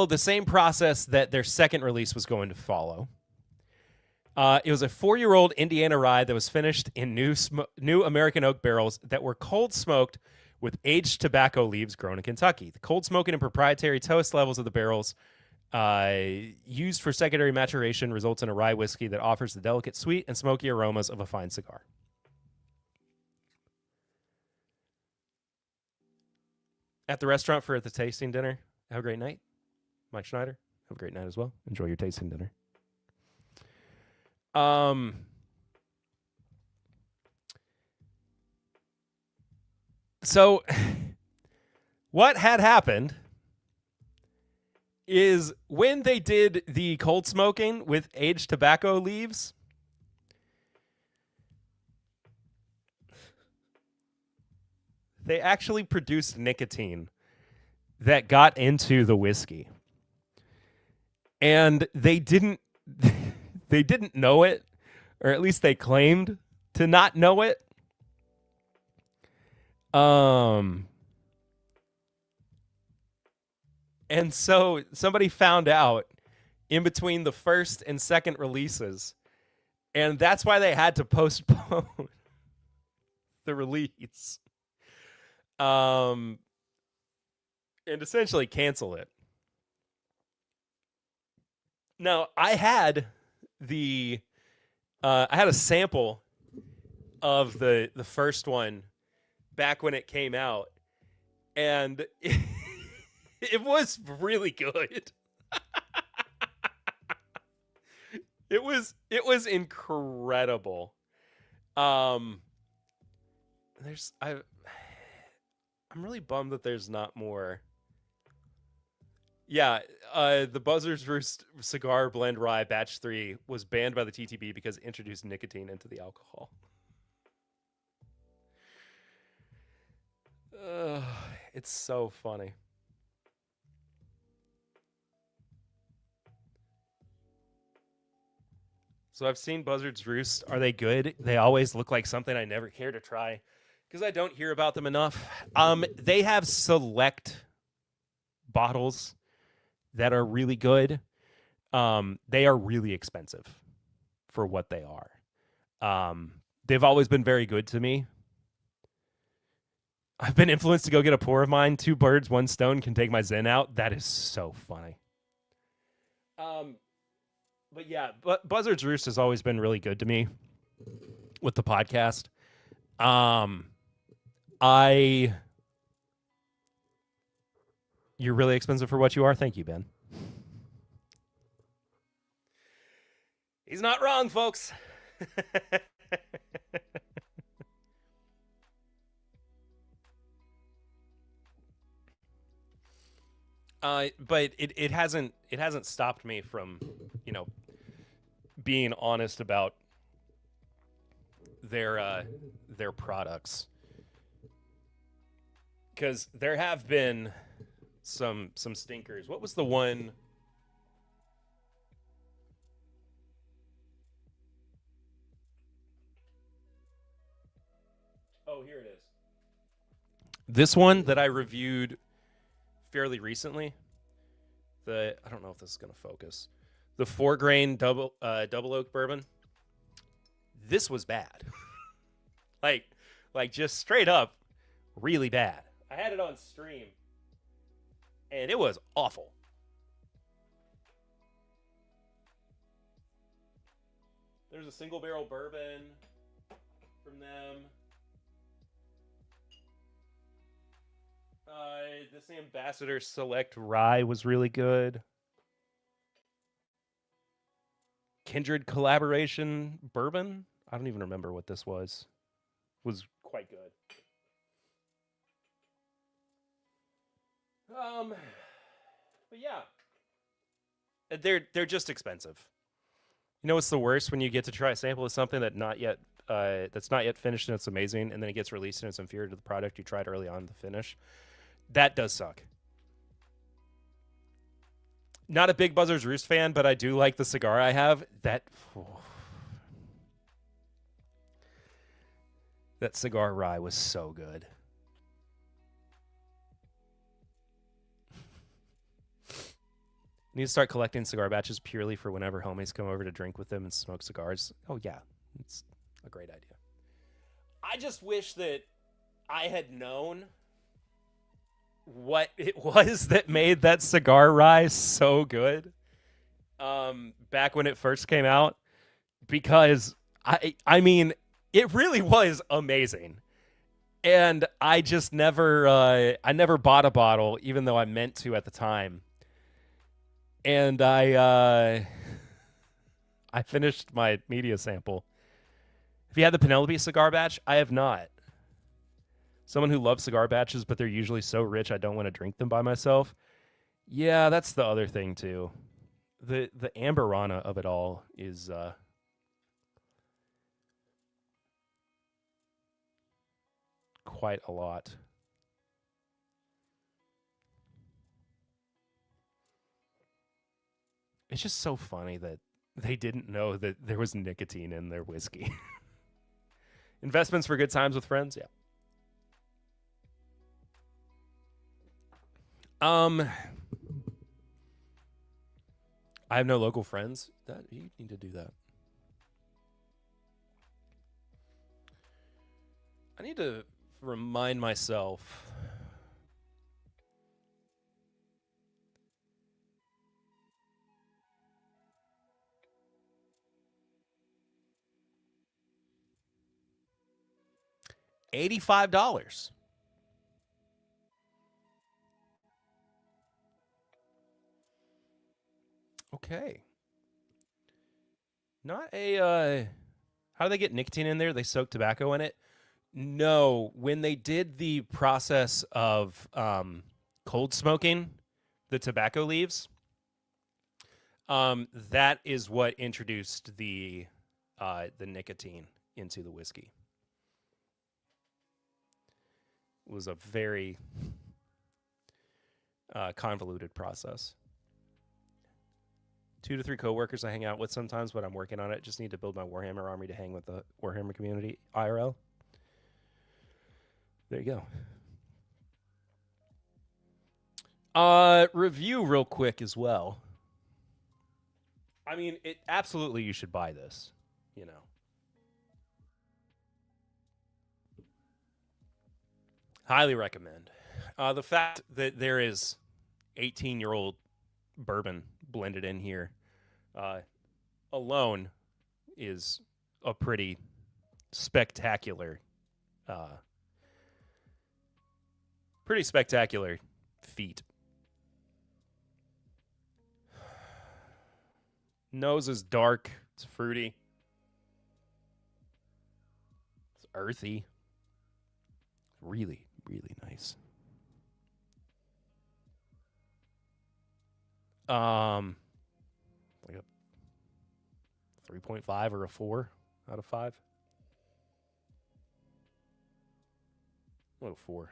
the same process that their second release was going to follow. It was a 4-year-old Indiana rye that was finished in new American oak barrels that were cold smoked with aged tobacco leaves grown in Kentucky. The cold smoking and proprietary toast levels of the barrels used for secondary maturation results in a rye whiskey that offers the delicate sweet and smoky aromas of a fine cigar. At the restaurant for the tasting dinner, have a great night. Mike Schneider, have a great night as well. Enjoy your tasting dinner. So what had happened is when they did the cold smoking with aged tobacco leaves, they actually produced nicotine that got into the whiskey. And they didn't they didn't know it, or at least they claimed to not know it. And so somebody found out in between the first and second releases, and that's why they had to postpone the release. And essentially cancel it. Now, I had a sample of the first one back when it came out, and it was really good. It was incredible. I'm really bummed that there's not more. Yeah, the Buzzard's Roost Cigar Blend Rye Batch 3 was banned by the TTB because it introduced nicotine into the alcohol. It's so funny. So I've seen Buzzard's Roost. Are they good? They always look like something I never care to try because I don't hear about them enough. They have select bottles that are really good. They are really expensive for what they are. They've always been very good to me. I've been influenced to go get a pour of mine. 2 birds, 1 stone can take my Zen out. That is so funny. But yeah, Buzzard's Roost has always been really good to me with the podcast. You're really expensive for what you are. Thank you, Ben. He's not wrong, folks. But it hasn't stopped me from, being honest about their products, because there have been some stinkers. What was the one? Oh, here it is. This one that I reviewed fairly recently. I don't know if this is going to focus. The 4-grain double oak bourbon. This was bad. like just straight up really bad. I had it on stream and it was awful. There's a single barrel bourbon from them. This Ambassador Select Rye was really good. Kindred Collaboration Bourbon. I don't even remember what this was. Was quite good. But yeah, they're just expensive. You know what's the worst? When you get to try a sample of something that's not yet finished and it's amazing, and then it gets released and it's inferior to the product you tried early on to finish. That does suck. Not a big Buzzard's Roost fan, but I do like the cigar I have. That cigar rye was so good. Need to start collecting cigar batches purely for whenever homies come over to drink with them and smoke cigars. Oh, yeah. It's a great idea. I just wish that I had known what it was that made that cigar rye so good back when it first came out, because I mean it really was amazing, and I just never bought a bottle, even though I meant to at the time, and I finished my media sample. Have you had the Penelope cigar batch? I have not. Someone who loves cigar batches, but they're usually so rich I don't want to drink them by myself. Yeah, that's the other thing too. The Amberana of it all is quite a lot. It's just so funny that They didn't know that there was nicotine in their whiskey. Investments for good times with friends, yeah. I have no local friends. That you need to do that. I need to remind myself. $85. Okay. Not a how do they get nicotine in there? They soak tobacco in it? No, when they did the process of cold smoking the tobacco leaves, that is what introduced the nicotine into the whiskey. It was a very convoluted process. 2 to 3 coworkers I hang out with sometimes, but I'm working on it. Just need to build my Warhammer army to hang with the Warhammer community IRL. There you go. Review real quick as well. I mean, it absolutely you should buy this, you know. Highly recommend. The fact that there is 18-year-old bourbon blended in here alone is a pretty spectacular feat. Nose is dark. It's fruity. It's earthy. Really, really nice. Like a 3.5 or a 4 out of 5. What a 4.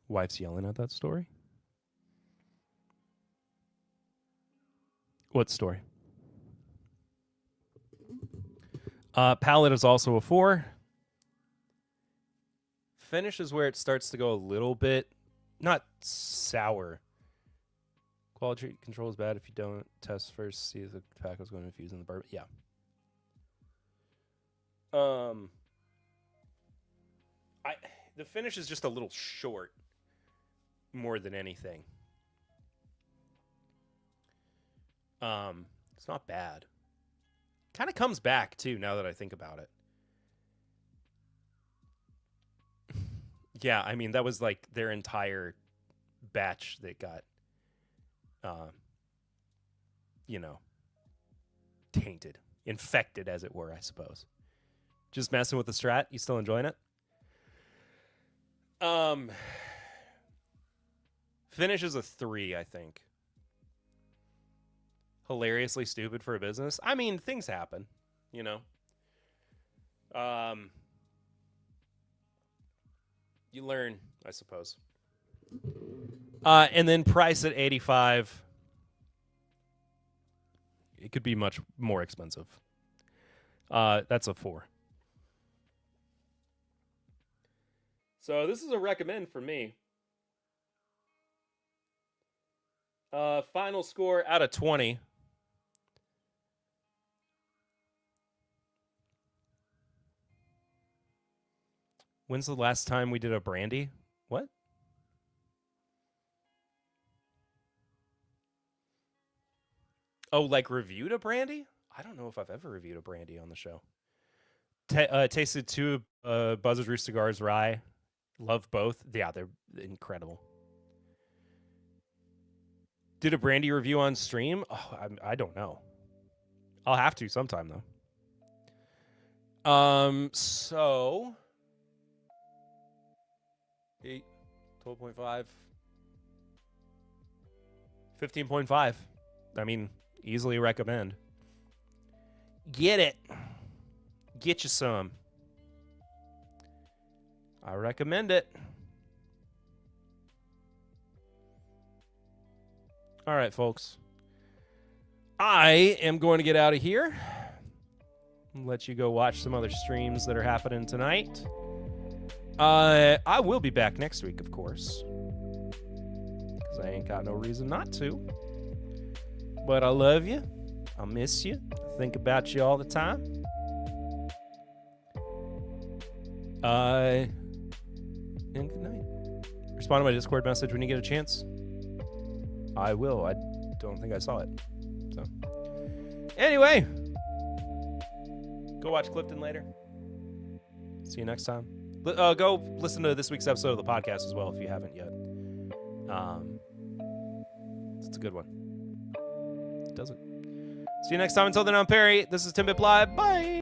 Wife's yelling at that story. What story? Palate is also a 4. Finish is where it starts to go a little bit, not sour. Quality control is bad if you don't test first, see if the tobacco is going to infuse in the bourbon. Yeah. The finish is just a little short more than anything. It's not bad. Kind of comes back too now that I think about it. Yeah, I mean that was like their entire batch that got tainted, infected as it were, I suppose. Just messing with the strat. You still enjoying it? Finish is a 3, I think. Hilariously stupid for a business. I mean, things happen, you know. You learn, I suppose. And then price at 85. It could be much more expensive. That's a 4. So this is a recommend for me. Final score out of 20. When's the last time we did a brandy? What? Oh, like reviewed a brandy? I don't know if I've ever reviewed a brandy on the show. Tasted 2 Buzzard Roost Cigars rye. Love both. Yeah, they're incredible. Did a brandy review on stream? Oh, I don't know. I'll have to sometime though. So 8, 12.5, 15.5. I mean, easily recommend. Get it. Get you some. I recommend it. All right, folks. I am going to get out of here. Let you go watch some other streams that are happening tonight. I will be back next week, of course, because I ain't got no reason not to. But I love you. I miss you. I think about you all the time. And good night. Respond to my Discord message when you get a chance. I will. I don't think I saw it. So, anyway, go watch Clifton later. See you next time. Go listen to this week's episode of the podcast as well if you haven't yet. It's a good one. It doesn't. See you next time. Until then, I'm Perry. This is Timbit Live. Bye.